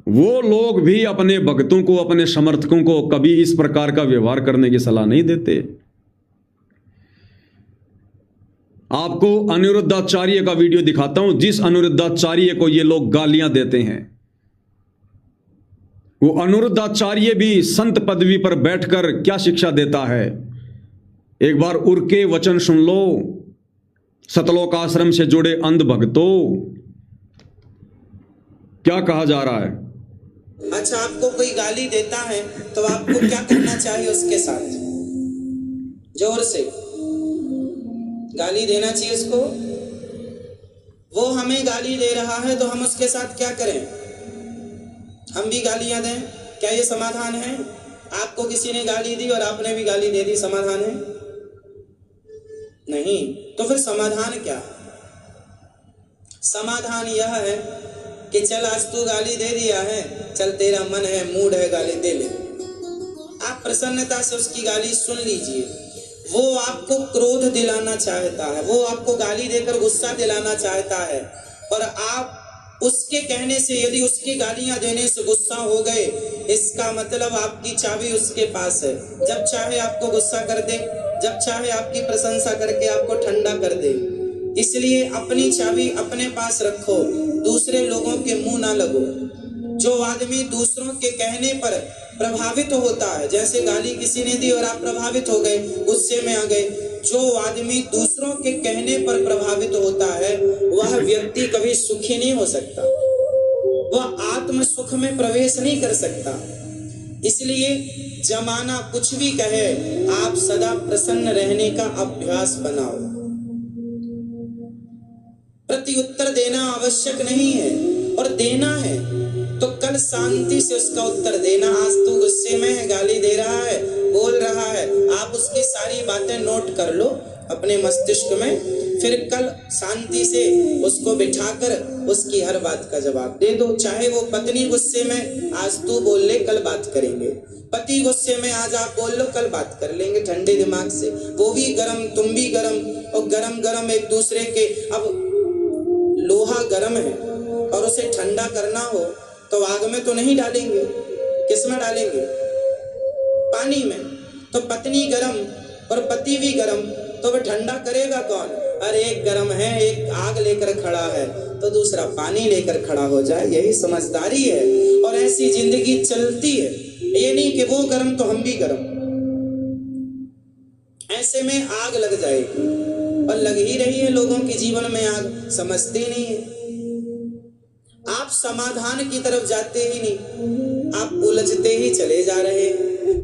वो लोग भी अपने भक्तों को, अपने समर्थकों को कभी इस प्रकार का व्यवहार करने की सलाह नहीं देते। आपको अनिरुद्धाचार्य का वीडियो दिखाता हूं, जिस अनिरुद्धाचार्य को ये लोग गालियां देते हैं। वो अनिरुद्धाचार्य भी संत पदवी पर बैठकर क्या शिक्षा देता है, एक बार उर के वचन सुन लो। सतलोक आश्रम से जुड़े अंध भक्तों, क्या कहा जा रहा है। अच्छा, आपको कोई गाली देता है तो आपको क्या करना चाहिए उसके साथ? जोर से गाली देना चाहिए उसको। वो हमें गाली दे रहा है तो हम उसके साथ क्या करें? हम भी गालियां दें? क्या ये समाधान है? आपको किसी ने गाली दी और आपने भी गाली दे दी, समाधान है? नहीं। तो फिर समाधान क्या? समाधान यह है कि चल आज तू गाली दे दिया है, चल तेरा मन है, मूड है, गाली दे ले। आप प्रसन्नता से उसकी गाली सुन लीजिए। वो आपको क्रोध दिलाना चाहता है, वो आपको गाली देकर गुस्सा दिलाना चाहता है, और आप उसके कहने से, यदि उसकी गालियां देने से गुस्सा हो गए, इसका मतलब आपकी चाबी उसके पास है। जब चाहे आपको गुस्सा कर दे, जब चाहे आपकी प्रशंसा करके आपको ठंडा कर दे। इसलिए अपनी चाबी अपने पास रखो, दूसरे लोगों के मुंह ना लगो। जो आदमी दूसरों के कहने पर प्रभावित होता है, जैसे गाली किसी ने दी और आप प्रभावित हो गए, गुस्से में आ गए, जो आदमी दूसरों के कहने पर प्रभावित होता है वह व्यक्ति कभी सुखी नहीं हो सकता, वह आत्म सुख में प्रवेश नहीं कर सकता। इसलिए जमाना कुछ भी कहे, आप सदा प्रसन्न रहने का अभ्यास बनाओ। प्रत्युत्तर देना आवश्यक नहीं है, और देना है तो कल शांति से उसका उत्तर देना। आज तू गुस्से में है, गाली दे रहा है, बोल रहा है, आप उसकी सारी बातें नोट कर लो अपने मस्तिष्क में, फिर कल शांति से उसको बिठाकर उसकी हर बात का जवाब दे दो। चाहे वो पत्नी गुस्से में, आज तू बोल ले, कल बात करेंगे। पति गुस्से में, आज आप बोल लो, कल बात कर लेंगे ठंडे दिमाग से। वो भी गरम, तुम भी गरम, और गरम गरम एक दूसरे के। अब लोहा गरम है और उसे ठंडा करना हो तो आग में तो नहीं डालेंगे, किस में डालेंगे? पानी में। तो पत्नी गरम और पति भी गरम, तो वह ठंडा करेगा कौन? अरे एक गरम है, एक आग लेकर खड़ा है, तो दूसरा पानी लेकर खड़ा हो जाए। यही समझदारी है, और ऐसी जिंदगी चलती है। ये नहीं कि वो गरम तो हम भी गरम, ऐसे में आग लग जाएगी, और लग ही रही है लोगों के जीवन में आग, समझते नहीं है। आप समाधान की तरफ जाते ही नहीं, आप उलझते ही चले जा रहे हैं।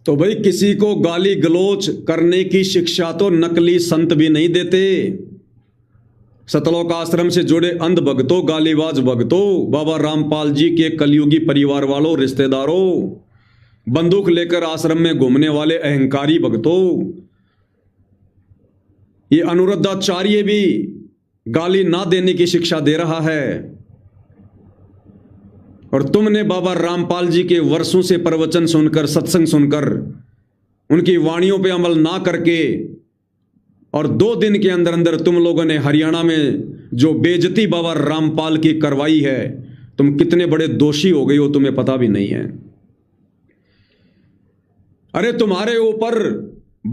तो भाई, किसी को गाली गलोच करने की शिक्षा तो नकली संत भी नहीं देते। सतलोक आश्रम से जुड़े अंध भक्तों, गालीबाज भक्तों, बाबा रामपाल जी के कलयुगी परिवार वालों, रिश्तेदारों, बंदूक लेकर आश्रम में घूमने वाले अहंकारी भक्तों, ये अनिरुद्धाचार्य भी गाली ना देने की शिक्षा दे रहा है, और तुमने बाबा रामपाल जी के वर्षों से प्रवचन सुनकर, सत्संग सुनकर, उनकी वाणियों पे अमल ना करके, और 2 दिन के अंदर अंदर तुम लोगों ने हरियाणा में जो बेइज्जती बाबा रामपाल की करवाई है, तुम कितने बड़े दोषी हो गए हो तुम्हें पता भी नहीं है। अरे तुम्हारे ऊपर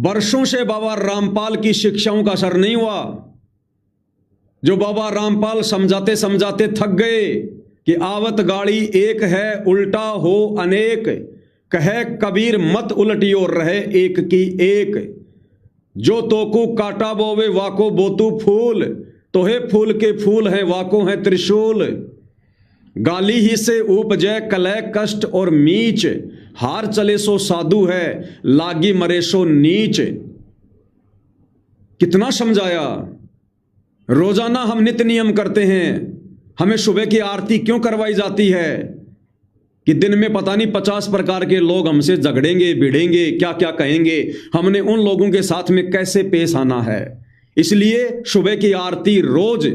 वर्षों से बाबा रामपाल की शिक्षाओं का असर नहीं हुआ, जो बाबा रामपाल समझाते समझाते थक गए कि आवत गाड़ी एक है, उल्टा हो अनेक, कहे कबीर मत उलटियो रहे एक की एक, जो तोकू काटा बोवे वाको बोतू फूल, तोहे फूल के फूल हैं वाको हैं त्रिशूल, गाली ही से उपजय कलय कष्ट और मीच, हार चले सो साधु है लागी मरे सो नीच। कितना समझाया। रोजाना हम नित्य नियम करते हैं, हमें सुबह की आरती क्यों करवाई जाती है कि दिन में पता नहीं 50 प्रकार के लोग हमसे झगड़ेंगे, भिड़ेंगे, क्या क्या कहेंगे, हमने उन लोगों के साथ में कैसे पेश आना है। इसलिए सुबह की आरती रोज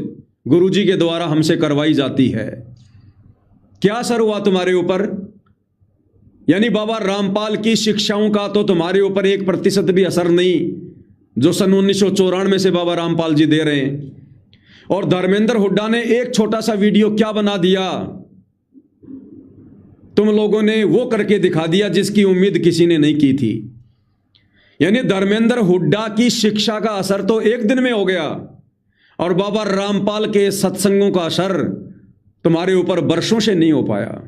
गुरुजी के द्वारा हमसे करवाई जाती है। क्या असर हुआ तुम्हारे ऊपर? यानी बाबा रामपाल की शिक्षाओं का तो तुम्हारे ऊपर 1% भी असर नहीं, जो सन 1994 से बाबा रामपाल जी दे रहे हैं। और धर्मेंद्र हुड्डा ने एक छोटा सा वीडियो क्या बना दिया, तुम लोगों ने वो करके दिखा दिया जिसकी उम्मीद किसी ने नहीं की थी। यानी धर्मेंद्र हुड्डा की शिक्षा का असर तो एक दिन में हो गया, और बाबा रामपाल के सत्संगों का असर तुम्हारे ऊपर वर्षों से नहीं हो पाया।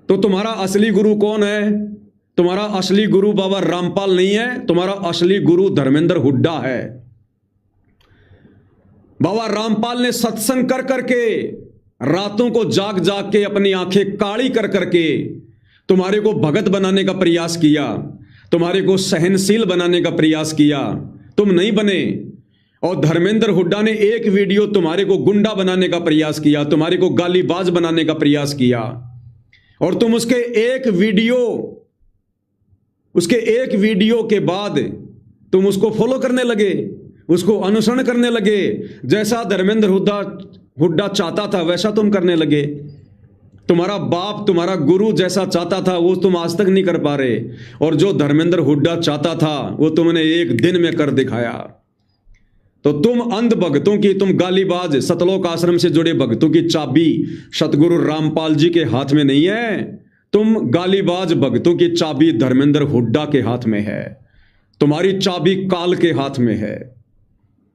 तो तुम्हारा असली गुरु कौन है? तुम्हारा असली गुरु बाबा रामपाल नहीं है, तुम्हारा असली गुरु धर्मेंद्र हुड्डा है। बाबा रामपाल ने सत्संग कर करके, रातों को जाग जाग के, अपनी आंखें काली कर करके तुम्हारे को भगत बनाने का प्रयास किया, तुम्हारे को सहनशील बनाने का प्रयास किया, तुम नहीं बने। और धर्मेंद्र हुड्डा ने एक वीडियो तुम्हारे को गुंडा बनाने का प्रयास किया, तुम्हारे को गालीबाज बनाने का प्रयास किया, और तुम उसके एक वीडियो के बाद तुम उसको फॉलो करने लगे, उसको अनुसरण करने लगे। जैसा धर्मेंद्र हुड्डा चाहता था वैसा तुम करने लगे। तुम्हारा बाप, तुम्हारा गुरु जैसा चाहता था वो तुम आज तक नहीं कर पा रहे, और जो धर्मेंद्र हुड्डा चाहता था वो तुमने एक दिन में कर दिखाया। तो तुम अंध भक्तों की, तुम गालीबाज सतलोक आश्रम से जुड़े भक्तों की चाबी सतगुरु रामपाल जी के हाथ में नहीं है, तुम गालीबाज भक्तों की चाबी धर्मेंद्र हुड्डा के हाथ में है, तुम्हारी चाबी काल के हाथ में है।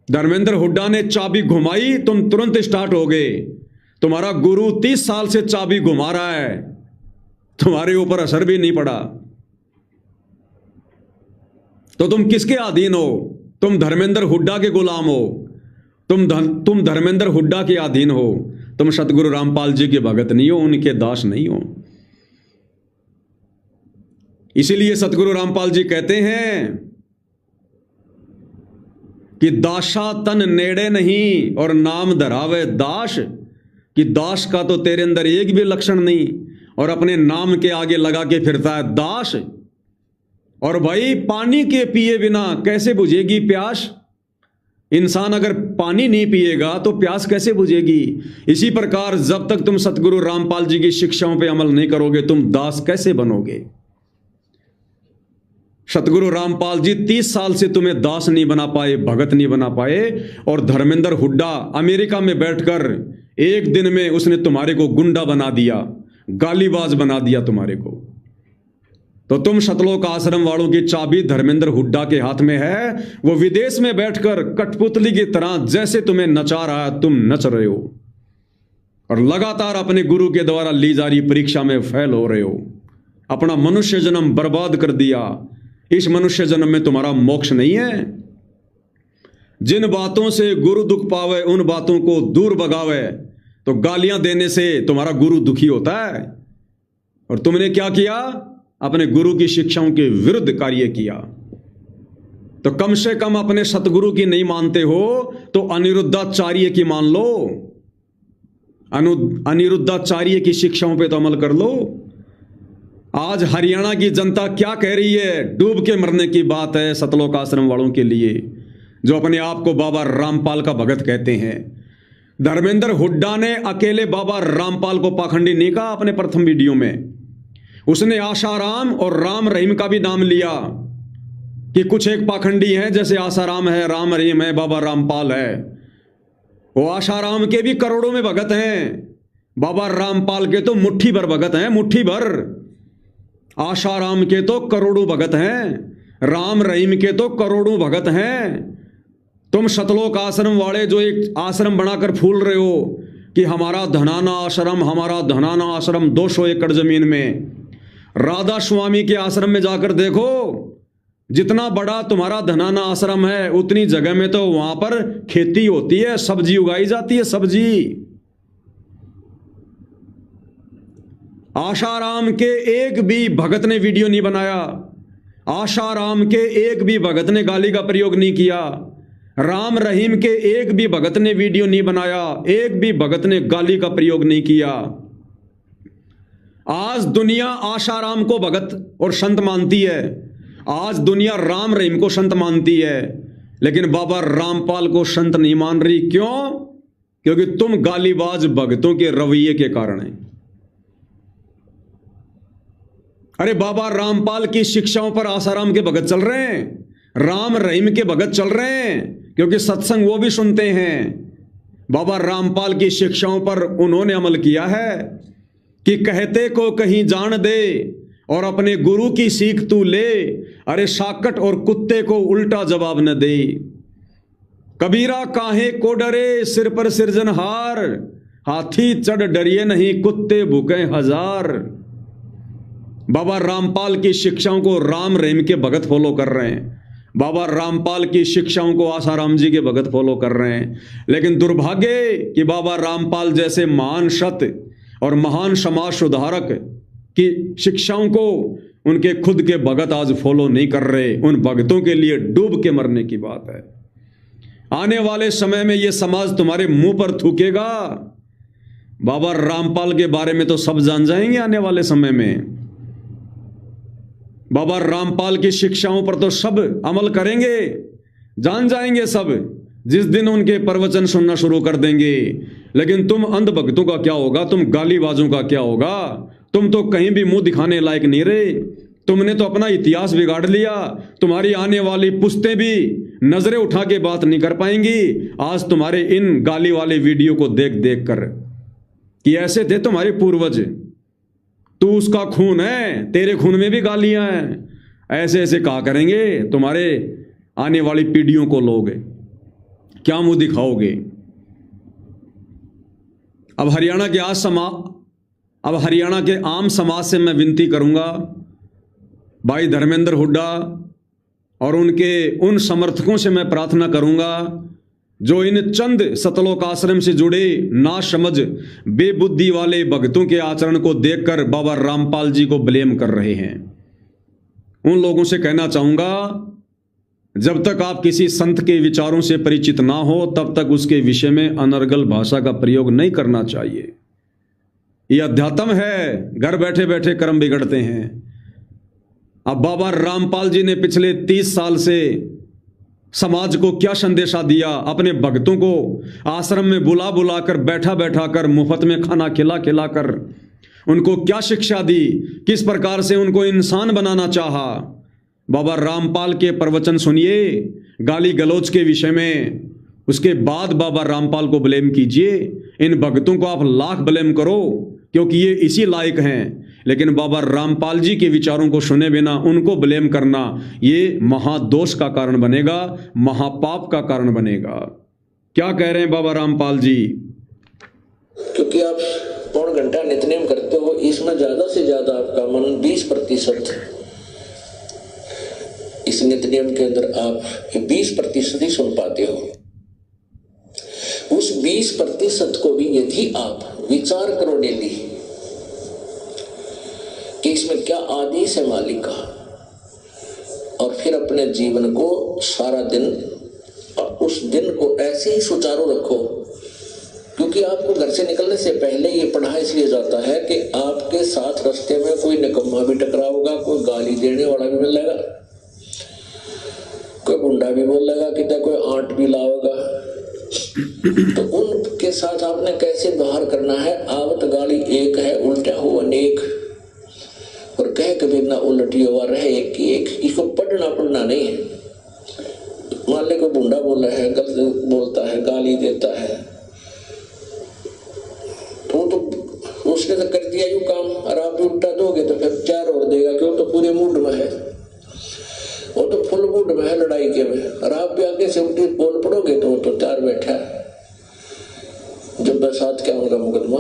धर्मेंद्र हुड्डा ने चाबी घुमाई, तुम तुरंत स्टार्ट हो गए। तुम्हारा गुरु 30 साल से चाबी घुमा रहा है, तुम्हारे ऊपर असर भी नहीं पड़ा। तो तुम किसके अधीन हो? तुम धर्मेंद्र हुड्डा के गुलाम हो, तुम धर्मेंद्र हुड्डा के अधीन हो, तुम सतगुरु रामपाल जी के भगत नहीं हो, उनके दास नहीं हो। इसीलिए सतगुरु रामपाल जी कहते हैं कि दासा तन नेड़े नहीं और नाम धरावे दास, कि दास का तो तेरे अंदर एक भी लक्षण नहीं, और अपने नाम के आगे लगा के फिरता है दास। और भाई पानी के पिए बिना कैसे बुझेगी प्यास? इंसान अगर पानी नहीं पिएगा तो प्यास कैसे बुझेगी? इसी प्रकार जब तक तुम सतगुरु रामपाल जी की शिक्षाओं पे अमल नहीं करोगे, तुम दास कैसे बनोगे? सतगुरु रामपाल जी 30 साल से तुम्हें दास नहीं बना पाए, भगत नहीं बना पाए, और धर्मेंद्र हुड्डा अमेरिका में बैठकर एक दिन में उसने तुम्हारे को गुंडा बना दिया, गालीबाज बना दिया तुम्हारे को। तो तुम सतलोक आश्रम वालों की चाबी धर्मेंद्र हुड्डा के हाथ में है। वो विदेश में बैठकर कठपुतली की तरह जैसे तुम्हें नचा रहा है तुम नच रहे हो, और लगातार अपने गुरु के द्वारा ली जा रही परीक्षा में फेल हो रहे हो। अपना मनुष्य जन्म बर्बाद कर दिया। इस मनुष्य जन्म में तुम्हारा मोक्ष नहीं है। जिन बातों से गुरु दुख पावे उन बातों को दूर भगावे। तो गालियां देने से तुम्हारा गुरु दुखी होता है, और तुमने क्या किया? अपने गुरु की शिक्षाओं के विरुद्ध कार्य किया। तो कम से कम अपने सतगुरु की नहीं मानते हो तो अनिरुद्धाचार्य की मान लो, अनिरुद्धाचार्य की शिक्षाओं पे तो अमल कर लो। आज हरियाणा की जनता क्या कह रही है? डूब के मरने की बात है सतलोक आश्रम वालों के लिए, जो अपने आप को बाबा रामपाल का भगत कहते हैं। धर्मेंद्र हुड्डा ने अकेले बाबा रामपाल को पाखंडी नहीं कहा। अपने प्रथम वीडियो में उसने आशाराम और राम रहीम का भी नाम लिया कि कुछ एक पाखंडी हैं, जैसे आशाराम है, राम रहीम है, बाबा रामपाल है। वो आशाराम के भी करोड़ों में भगत हैं, बाबा रामपाल के तो मुट्ठी भर भगत हैं, मुट्ठी भर। आशाराम के तो करोड़ों भगत हैं, राम रहीम के तो करोड़ों भगत हैं। तुम सतलोक आश्रम वाले जो एक आश्रम बनाकर फूल रहे हो कि हमारा धनाना आश्रम, हमारा धनाना आश्रम 200 एकड़ जमीन में। राधा स्वामी के आश्रम में जाकर देखो, जितना बड़ा तुम्हारा धनाना आश्रम है उतनी जगह में तो वहां पर खेती होती है, सब्जी उगाई जाती है, सब्जी। आशाराम के एक भी भगत ने वीडियो नहीं बनाया, आशाराम के एक भी भगत ने गाली का प्रयोग नहीं किया, राम रहीम के एक भी भगत ने वीडियो नहीं बनाया, एक भी भगत ने गाली का प्रयोग नहीं किया। आज दुनिया आशाराम को भगत और संत मानती है, आज दुनिया राम रहीम को संत मानती है, लेकिन बाबा रामपाल को संत नहीं मान रही। क्यों? क्योंकि तुम गालीबाज भगतों के रवैये के कारण है। अरे बाबा रामपाल की शिक्षाओं पर आसाराम के भगत चल रहे हैं, राम रहीम के भगत चल रहे हैं, क्योंकि सत्संग वो भी सुनते हैं। बाबा रामपाल की शिक्षाओं पर उन्होंने अमल किया है कि कहते को कहीं जान दे और अपने गुरु की सीख तू ले, अरे शाकट और कुत्ते को उल्टा जवाब न दे। कबीरा काहे को डरे सिर पर सिरजनहार, हाथी चढ़ डरिए नहीं कुत्ते भूखे हजार। बाबा रामपाल की शिक्षाओं को राम रहीम के भगत फॉलो कर रहे हैं, बाबा रामपाल की शिक्षाओं को आसाराम जी के भगत फॉलो कर रहे हैं। लेकिन दुर्भाग्य कि बाबा रामपाल जैसे महान सत और महान समाज सुधारक की शिक्षाओं को उनके खुद के भगत आज फॉलो नहीं कर रहे। उन भगतों के लिए डूब के मरने की बात है। आने वाले समय में यह समाज तुम्हारे मुंह पर थूकेगा। बाबा रामपाल के बारे में तो सब जान जाएंगे आने वाले समय में। बाबा रामपाल की शिक्षाओं पर तो सब अमल करेंगे, जान जाएंगे सब जिस दिन उनके प्रवचन सुनना शुरू कर देंगे। लेकिन तुम अंधभक्तों का क्या होगा, तुम गालीबाजों का क्या होगा? तुम तो कहीं भी मुंह दिखाने लायक नहीं रहे। तुमने तो अपना इतिहास बिगाड़ लिया। तुम्हारी आने वाली पुश्तें भी नजरें उठा के बात नहीं कर पाएंगी आज तुम्हारे इन गाली वाले वीडियो को देख देख कर कि ऐसे थे तुम्हारे पूर्वज। तू उसका खून है, तेरे खून में भी गालियां हैं। ऐसे ऐसे कहा करेंगे तुम्हारे आने वाली पीढ़ियों को लोग, क्या मुंह दिखाओगे? अब हरियाणा के आम समाज से मैं विनती करूंगा, भाई धर्मेंद्र हुड्डा और उनके उन समर्थकों से मैं प्रार्थना करूंगा जो इन चंद सतलोक आश्रम से जुड़े नासमझ बेबुद्धि वाले भक्तों के आचरण को देखकर बाबा रामपाल जी को ब्लेम कर रहे हैं। उन लोगों से कहना चाहूंगा, जब तक आप किसी संत के विचारों से परिचित ना हो तब तक उसके विषय में अनर्गल भाषा का प्रयोग नहीं करना चाहिए। यह अध्यात्म है, घर बैठे बैठे कर्म बिगड़ते हैं। अब बाबा रामपाल जी ने पिछले 30 साल से समाज को क्या संदेशा दिया? अपने भक्तों को आश्रम में बुला बुला कर, बैठा बैठा कर, मुफ्त में खाना खिला खिला कर उनको क्या शिक्षा दी? किस प्रकार से उनको इंसान बनाना चाहा? बाबा रामपाल के प्रवचन सुनिए गाली गलौज के विषय में, उसके बाद बाबा रामपाल को ब्लेम कीजिए। इन भक्तों को आप लाख ब्लेम करो क्योंकि ये इसी लायक हैं, लेकिन बाबा रामपाल जी के विचारों को सुने बिना उनको ब्लेम करना ये महादोष का कारण बनेगा, महापाप का कारण बनेगा। क्या कह रहे हैं बाबा रामपाल जी? क्योंकि आप पौन घंटा नित्यनेम करते हो, इसमें ज्यादा से ज्यादा आपका मन 20% इस नित्यनेम के अंदर आप 20% ही सुन पाते हो। उस 20% को भी यदि आप विचार करो डेली कि इसमें क्या आदेश है मालिक का, और फिर अपने जीवन को सारा दिन और उस दिन को ऐसे ही सुचारू रखो। क्योंकि आपको घर से निकलने से पहले ये पढ़ा इसलिए जाता है कि आपके साथ रास्ते में कोई निकम्मा भी टकरा होगा, कोई गाली देने वाला भी मिलेगा, कोई गुंडा भी बोल लेगा, कितना कोई आंट भी लाओगा। तो उनके साथ आपने कैसे बाहर करना है? आवत गाली एक है, उल्टा हो अनेक, और कह कभी ना उलटी हुआ रहे एक की एक। इसको पढ़ना नहीं है। मान ले को बुंडा बोला है, गलत बोलता है, गाली देता है, तो उसने तो कर दिया यूं काम, और आप भी उल्टा दोगे तो फिर 4 और देगा, क्यों? तो पूरे मूड में है, वो तो फुल मूड में है लड़ाई के में, और आप भी आगे से उल्टी बोल पड़ोगे तो 4 बैठा है। जब बरसात क्या उनका मुकदमा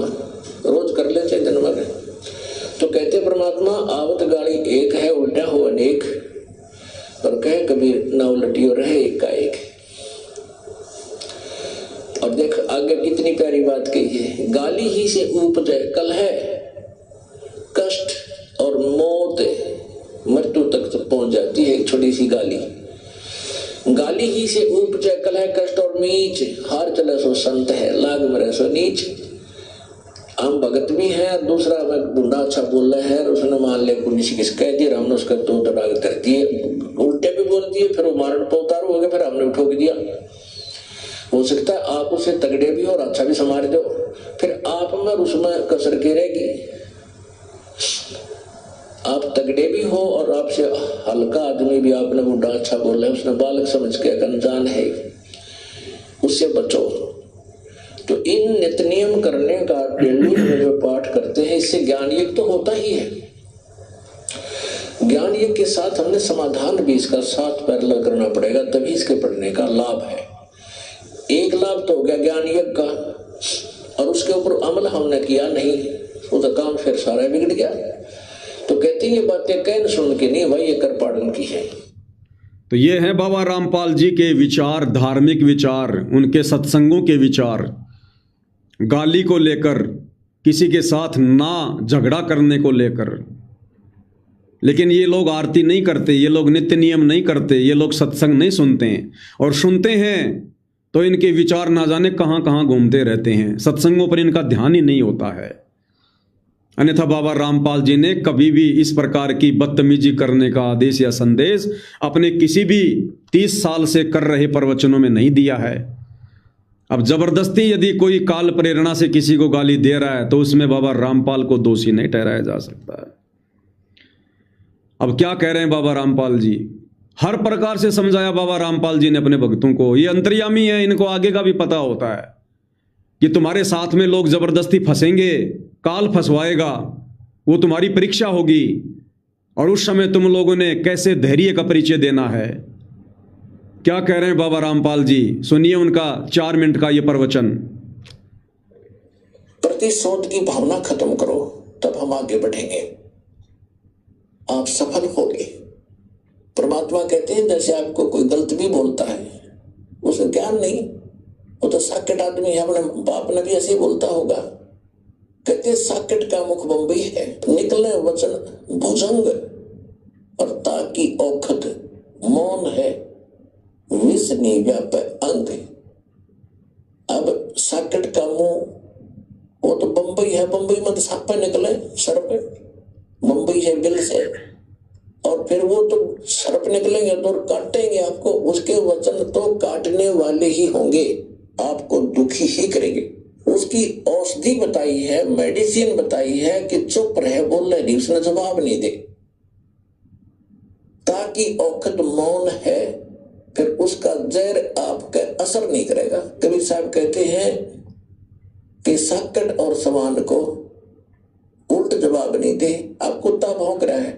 रोज कर ले चाहे दिन में। तो कहते परमात्मा आवत गाड़ी एक है, उल्टा हो अनेक, और कहे कबीर ना उलटी हो रहे एक का एक। और देख आगे कितनी प्यारी बात कही है, गाली ही से उपजे कलह, कष्ट और मौत, मृत्यु तक तो पहुंच जाती है एक छोटी सी गाली। गाली ही से उपजे कलह, कष्ट और मीच, हार चले सो संत है, लाग मरे सो नीच। हम भगत भी हैं, दूसरा बुंडा अच्छा बोल रहा है, उसने मान ले पुलिस किस कह दिया, हमने उसका तो तड़ाग कर दिए, उल्टे भी बोल दिए, फिर वो मारण पर उतारू हो गया, फिर हमने उठोक दिया। हो सकता है आप उसे तगड़े भी और अच्छा भी संभाल दो, फिर आप में उसमें कसर के रहेगी। आप तगड़े भी हो और आपसे हल्का आदमी भी आपने बुढ़ा अच्छा बोल रहा है उसने बालक समझ के, अनजान है, उससे बचो। तो इन नित्य नियम करने का डेली में जो पाठ करते हैं, इससे ज्ञान यज्ञ तो होता ही है। ज्ञान यज्ञ के साथ हमने समाधान भी इसका साथ पैरेलल करना पड़ेगा, तभी इसके पढ़ने का लाभ है। एक लाभ तो हो गया ज्ञान यज्ञ का, और उसके ऊपर अमल हमने किया नहीं, वो तो काम फिर सारा बिगड़ गया। तो कहते ये बातें कहन सुन के नहीं भाई, ये कर पाड़न की है। तो ये हैं बाबा रामपाल जी के विचार, धार्मिक विचार, उनके सत्संगों के विचार, गाली को लेकर, किसी के साथ ना झगड़ा करने को लेकर। लेकिन ये लोग आरती नहीं करते, ये लोग नित्य नियम नहीं करते, ये लोग सत्संग नहीं सुनते हैं, और सुनते हैं तो इनके विचार ना जाने कहाँ कहाँ घूमते रहते हैं, सत्संगों पर इनका ध्यान ही नहीं होता है। अन्यथा बाबा रामपाल जी ने कभी भी इस प्रकार की बदतमीजी करने का आदेश या संदेश अपने किसी भी 30 साल से कर रहे प्रवचनों में नहीं दिया है। अब जबरदस्ती यदि कोई काल प्रेरणा से किसी को गाली दे रहा है तो उसमें बाबा रामपाल को दोषी नहीं ठहराया जा सकता है। अब क्या कह रहे हैं बाबा रामपाल जी, हर प्रकार से समझाया बाबा रामपाल जी ने अपने भक्तों को। ये अंतर्यामी है, इनको आगे का भी पता होता है कि तुम्हारे साथ में लोग जबरदस्ती फंसेंगे, काल फंसवाएगा, वो तुम्हारी परीक्षा होगी, और उस समय तुम लोगों ने कैसे धैर्य का परिचय देना है। क्या कह रहे हैं बाबा रामपाल जी, सुनिए उनका 4 मिनट का ये प्रवचन। प्रतिशोध की भावना खत्म करो, तब हम आगे बढ़ेंगे, आप सफल होंगे। परमात्मा कहते हैं जैसे आपको कोई गलत भी बोलता है, उसे ज्ञान नहीं, वो तो साकेट आदमी है, अपने बाप ने भी ऐसे ही बोलता होगा। कहते साकेट का मुख बम्बई है, निकले वचन भुजंग, और ताकि औखत मौन है, विष नहीं व्याप अंग। अब साकेट का मुंह वो तो बम्बई है, बम्बई मत सांप पे निकले, सर पे बम्बई है बिल से, और फिर वो तो सर्प निकलेंगे तो काटेंगे आपको, उसके वचन तो काटने वाले ही होंगे, आपको दुखी ही करेंगे। उसकी औषधि बताई है, मेडिसिन बताई है कि चुप रहे, बोले नहीं, उसने जवाब नहीं दे, ताकि औखत मौन है, फिर उसका जहर आपका असर नहीं करेगा। कबीर साहब कहते हैं कि साकट और समान को उल्ट जवाब नहीं दे। आप कुत्ता भौंक रहा है,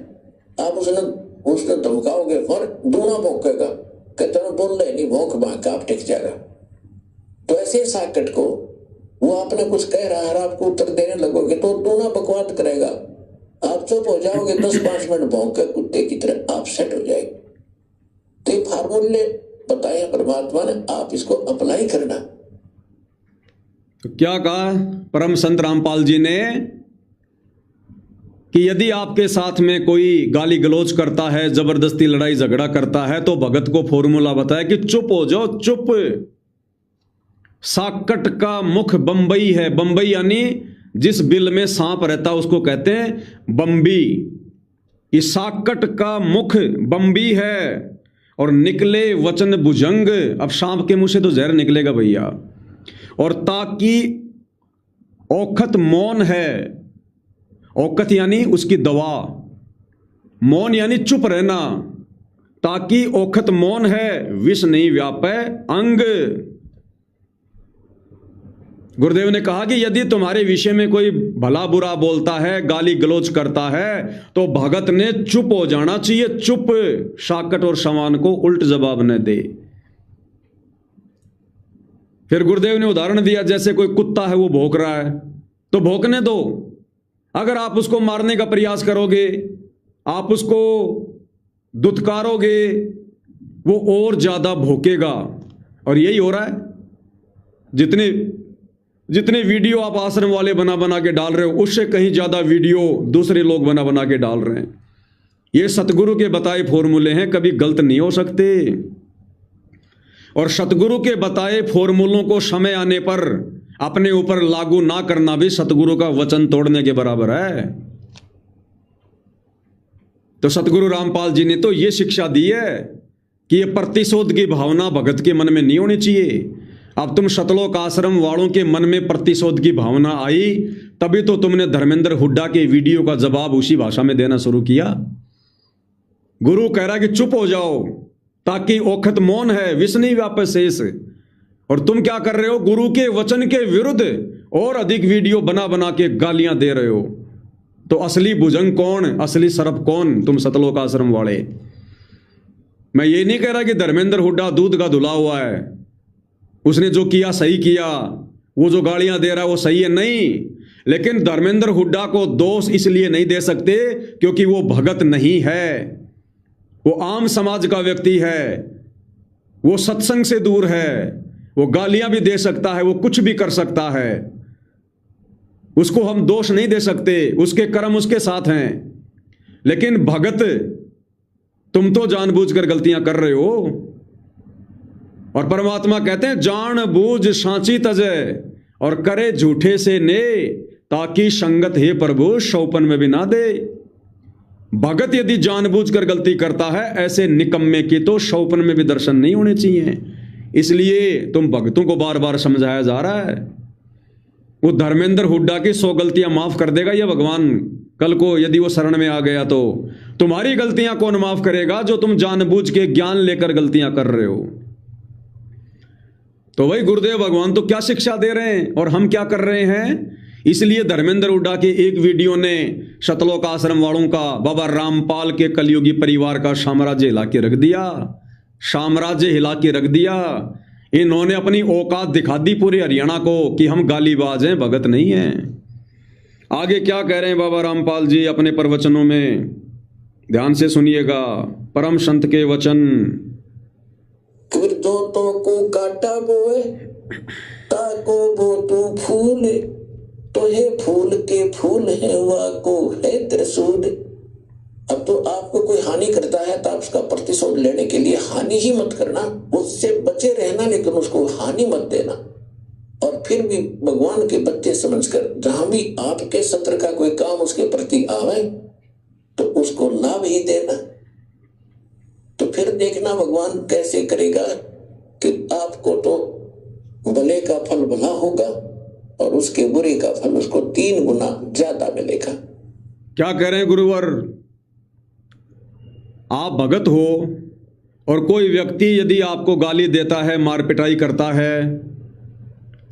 आप उसने धमकाओगे फिर दूना भौंकेगा, कहते हैं बोल रहे नहीं, भौंक भाग आप टिक जाएगा। तो ऐसे साकट को वो आपने कुछ कह रहा है, आपको उत्तर देने लगोगे तो दूना बकवाद करेगा, आप चुप हो जाओगे, 10-5 मिनट भौंक के कुत्ते की तरह आप सेट हो जाएंगे। तो ये फार्मूले बताए परमात्मा ने, आप इसको अप्लाई करना। तो क्या कहा परम संत रामपाल जी ने कि यदि आपके साथ में कोई गाली गलौज करता है, जबरदस्ती लड़ाई झगड़ा करता है, तो भगत को फॉर्मूला बताया कि चुप हो जाओ, चुप। साकट का मुख बंबई है, बंबई यानी जिस बिल में सांप रहता है उसको कहते हैं बंबी। इस साकट का मुख बंबी है और निकले वचन भुजंग। अब सांप के मुंह से तो जहर निकलेगा भैया। और ताकि औखत मौन है, औकत यानी उसकी दवा, मौन यानी चुप रहना, ताकि औखत मौन है, विष नहीं व्यापे अंग। गुरुदेव ने कहा कि यदि तुम्हारे विषय में कोई भला बुरा बोलता है, गाली गलौज करता है, तो भगत ने चुप हो जाना चाहिए, चुप। साकट और समान को उल्ट जवाब न दे। फिर गुरुदेव ने उदाहरण दिया, जैसे कोई कुत्ता है वो भौंक रहा है, तो भौंकने दो। अगर आप उसको मारने का प्रयास करोगे, आप उसको दुत्कारोगे, वो और ज्यादा भौंकेगा। और यही हो रहा है। जितने वीडियो आप आश्रम वाले बना बना के डाल रहे हो, उससे कहीं ज्यादा वीडियो दूसरे लोग बना बना के डाल रहे हैं। ये सतगुरु के बताए फॉर्मूले हैं, कभी गलत नहीं हो सकते। और सतगुरु के बताए फॉर्मूलों को समय आने पर अपने ऊपर लागू ना करना भी सतगुरु का वचन तोड़ने के बराबर है। तो सतगुरु रामपाल जी ने तो ये शिक्षा दी है कि ये प्रतिशोध की भावना भगत के मन में नहीं होनी चाहिए। अब तुम सतलोक आश्रम वालों के मन में प्रतिशोध की भावना आई, तभी तो तुमने धर्मेंद्र हुड्डा के वीडियो का जवाब उसी भाषा में देना शुरू किया। गुरु कह रहा कि चुप हो जाओ, ताकि ओखत मौन है विष नहीं व्यापे शेष। और तुम क्या कर रहे हो? गुरु के वचन के विरुद्ध और अधिक वीडियो बना बना के गालियां दे रहे हो। तो असली भुजंग कौन, असली सर्प कौन? तुम सतलोक आश्रम वाले। मैं ये नहीं कह रहा कि धर्मेंद्र हुड्डा दूध का धुला हुआ है, उसने जो किया सही किया, वो जो गालियां दे रहा है वो सही है, नहीं। लेकिन धर्मेंद्र हुड्डा को दोष इसलिए नहीं दे सकते क्योंकि वो भगत नहीं है, वो आम समाज का व्यक्ति है, वो सत्संग से दूर है, वो गालियां भी दे सकता है, वो कुछ भी कर सकता है, उसको हम दोष नहीं दे सकते, उसके कर्म उसके साथ हैं। लेकिन भगत तुम तो जानबूझकर गलतियां कर रहे हो। और परमात्मा कहते हैं जानबूझ सांची तजे और करे झूठे से ने, ताकि संगत हे प्रभु शौपन में भी ना दे। भगत यदि जानबूझकर गलती करता है, ऐसे निकम्मे की तो शौपन में भी दर्शन नहीं होने चाहिए। इसलिए तुम भक्तों को बार बार समझाया जा रहा है। वो धर्मेंद्र हुड्डा की 100 गलतियां माफ कर देगा ये भगवान, कल को यदि वो शरण में आ गया तो। तुम्हारी गलतियां कौन माफ करेगा जो तुम जानबूझ के ज्ञान लेकर गलतियां कर रहे हो? तो वही गुरुदेव भगवान तो क्या शिक्षा दे रहे हैं और हम क्या कर रहे हैं। इसलिए धर्मेंद्र हुड्डा के एक वीडियो ने सतलोक आश्रम वालों का, बाबा रामपाल के कलयुगी परिवार का साम्राज्य हिला के रख दिया, साम्राज्य हिला के रख दिया। इन्होंने अपनी औकात दिखा दी पूरे हरियाणा को कि हम गालीबाज हैं, भगत नहीं हैं। आगे क्या कह रहे हैं बाबा रामपाल जी अपने प्रवचनों में, ध्यान से सुनिएगा। परम संत के वचन। फिर जोतों को काटा बोए ताको बो तू फूल, तो हे फूल के फूल है वाको है त्रिशूल। अब तो आपको कोई हानि करता है तो आप उसका प्रतिशोध लेने के लिए हानि ही मत करना, उससे बचे रहना, लेकिन उसको हानि मत देना। और फिर भी भगवान के बच्चे समझकर जहां भी आपके सत्र का कोई काम उसके प्रति आवे तो उसको लाभ ही देना। तो फिर देखना भगवान कैसे करेगा कि आपको तो भले का फल भला होगा और उसके बुरे का फल उसको 3 गुना ज्यादा मिलेगा। क्या कह रहे हैं गुरुवर? आप भगत हो और कोई व्यक्ति यदि आपको गाली देता है, मार पिटाई करता है,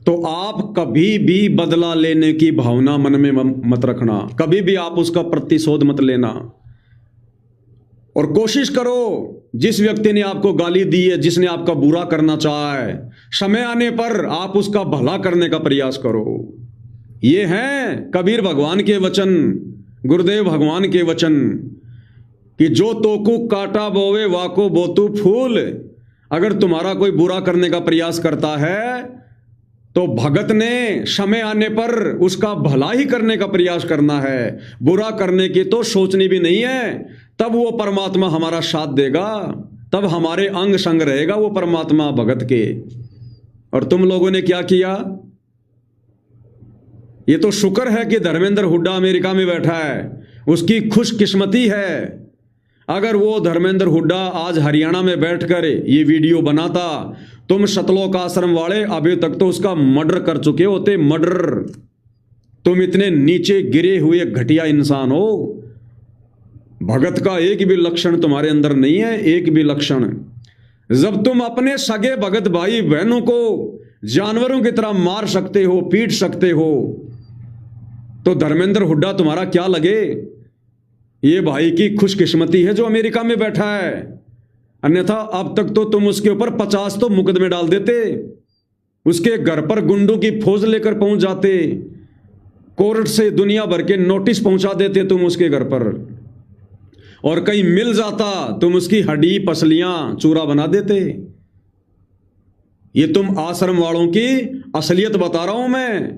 तो आप कभी भी बदला लेने की भावना मन में मत रखना, कभी भी आप उसका प्रतिशोध मत लेना। और कोशिश करो, जिस व्यक्ति ने आपको गाली दी है, जिसने आपका बुरा करना चाहा है, समय आने पर आप उसका भला करने का प्रयास करो। ये हैं कबीर भगवान के वचन, गुरुदेव भगवान के वचन कि जो तोकू काटा बोवे वाको बोतू फूल। अगर तुम्हारा कोई बुरा करने का प्रयास करता है तो भगत ने समय आने पर उसका भला ही करने का प्रयास करना है, बुरा करने की तो सोचनी भी नहीं है। तब वो परमात्मा हमारा साथ देगा, तब हमारे अंग संग रहेगा वो परमात्मा भगत के। और तुम लोगों ने क्या किया? ये तो शुक्र है कि धर्मेंद्र हुड्डा अमेरिका में बैठा है, उसकी खुशकिस्मती है। अगर वो धर्मेंद्र हुड्डा आज हरियाणा में बैठकर ये वीडियो बनाता, तुम सतलोक आश्रम वाले अभी तक तो उसका मर्डर कर चुके होते, मर्डर। तुम इतने नीचे गिरे हुए घटिया इंसान हो। भगत का एक भी लक्षण तुम्हारे अंदर नहीं है, एक भी लक्षण। जब तुम अपने सगे भगत भाई बहनों को जानवरों की तरह मार सकते हो, पीट सकते हो, तो धर्मेंद्र हुड्डा तुम्हारा क्या लगे? ये भाई की खुशकिस्मती है जो अमेरिका में बैठा है, अन्यथा अब तक तो तुम उसके ऊपर 50 तो मुकदमे डाल देते, उसके घर पर गुंडों की फौज लेकर पहुंच जाते, कोर्ट से दुनिया भर के नोटिस पहुंचा देते तुम उसके घर पर, और कहीं मिल जाता तुम उसकी हड्डी पसलियां चूरा बना देते। ये तुम आश्रम वालों की असलियत बता रहा हूं मैं,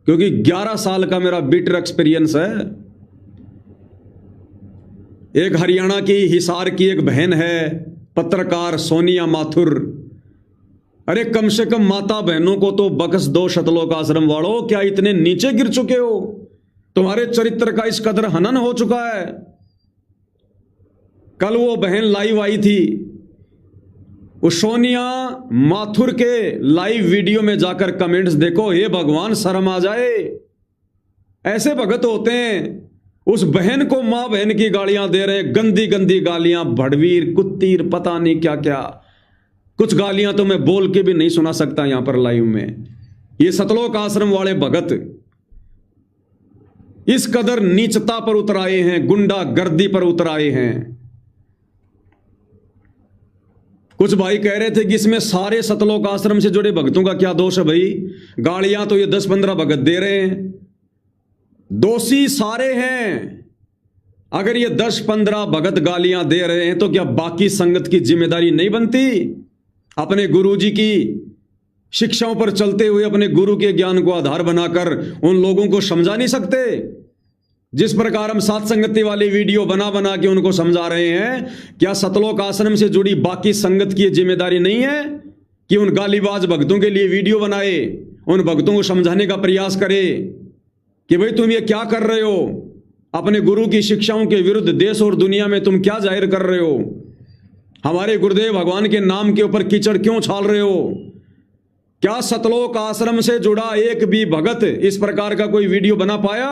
क्योंकि 11 साल का मेरा बिटर एक्सपीरियंस है। एक हरियाणा की हिसार की एक बहन है, पत्रकार सोनिया माथुर। अरे कम से कम माता बहनों को तो बख्श दो सतलोक आश्रम वालों, क्या इतने नीचे गिर चुके हो? तुम्हारे चरित्र का इस कदर हनन हो चुका है। कल वो बहन लाइव आई थी, उस सोनिया माथुर के लाइव वीडियो में जाकर कमेंट्स देखो, हे भगवान शर्म आ जाए। ऐसे भगत होते हैं उस बहन को मां बहन की गालियां दे रहे हैं, गंदी गंदी गालियां, भड़वीर, कुत्तीर, पता नहीं क्या क्या। कुछ गालियां तो मैं बोल के भी नहीं सुना सकता यहां पर लाइव में। ये सतलोक आश्रम वाले भगत इस कदर नीचता पर उतर आए हैं, गुंडागर्दी पर उतर आए हैं। कुछ भाई कह रहे थे कि इसमें सारे सतलोक आश्रम से जुड़े भक्तों का क्या दोष है भाई? गालियां तो ये 10-15 भगत दे रहे हैं, दोषी सारे हैं। अगर ये 10-15 भगत गालियां दे रहे हैं तो क्या बाकी संगत की जिम्मेदारी नहीं बनती? अपने गुरुजी की शिक्षाओं पर चलते हुए अपने गुरु के ज्ञान को आधार बनाकर उन लोगों को समझा नहीं सकते? जिस प्रकार हम साथ संगति वाली वीडियो बना बना के उनको समझा रहे हैं, क्या सतलोक आश्रम से जुड़ी बाकी संगत की जिम्मेदारी नहीं है कि उन गालीबाज भक्तों के लिए वीडियो बनाए, उन भक्तों को समझाने का प्रयास करे कि भाई तुम ये क्या कर रहे हो? अपने गुरु की शिक्षाओं के विरुद्ध देश और दुनिया में तुम क्या जाहिर कर रहे हो? हमारे गुरुदेव भगवान के नाम के ऊपर कीचड़ क्यों छाल रहे हो? क्या सतलोक आश्रम से जुड़ा एक भी भगत इस प्रकार का कोई वीडियो बना पाया?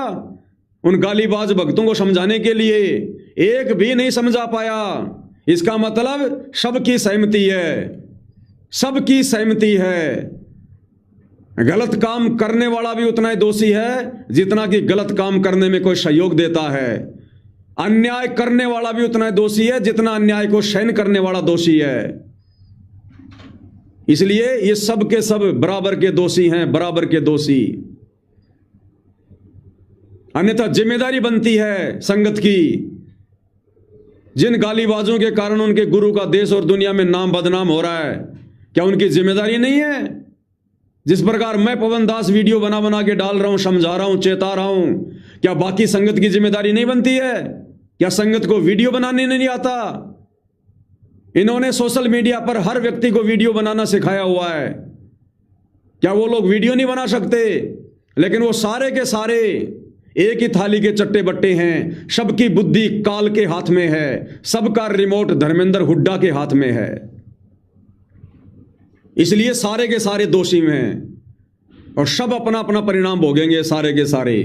उन गालीबाज भक्तों को समझाने के लिए एक भी नहीं समझा पाया। इसका मतलब सबकी सहमति है, सबकी सहमति है। गलत काम करने वाला भी उतना ही दोषी है जितना कि गलत काम करने में कोई सहयोग देता है। अन्याय करने वाला भी उतना ही दोषी है जितना अन्याय को सहन करने वाला दोषी है। इसलिए ये सब के सब बराबर के दोषी हैं, बराबर के दोषी। अन्यथा जिम्मेदारी बनती है संगत की। जिन गालीबाजों के कारण उनके गुरु का देश और दुनिया में नाम बदनाम हो रहा है, क्या उनकी जिम्मेदारी नहीं है? जिस प्रकार मैं पवन दास वीडियो बना बना के डाल रहा हूं, समझा रहा हूं, चेता रहा हूं, क्या बाकी संगत की जिम्मेदारी नहीं बनती है? क्या संगत को वीडियो बनाने नहीं आता? इन्होंने सोशल मीडिया पर हर व्यक्ति को वीडियो बनाना सिखाया हुआ है। क्या वो लोग वीडियो नहीं बना सकते? लेकिन वो सारे के सारे एक ही थाली के चट्टे बट्टे हैं। सबकी बुद्धि काल के हाथ में है, सबका रिमोट धर्मेंद्र हुड्डा के हाथ में है। इसलिए सारे के सारे दोषी हैं और सब अपना अपना परिणाम भोगेंगे सारे के सारे।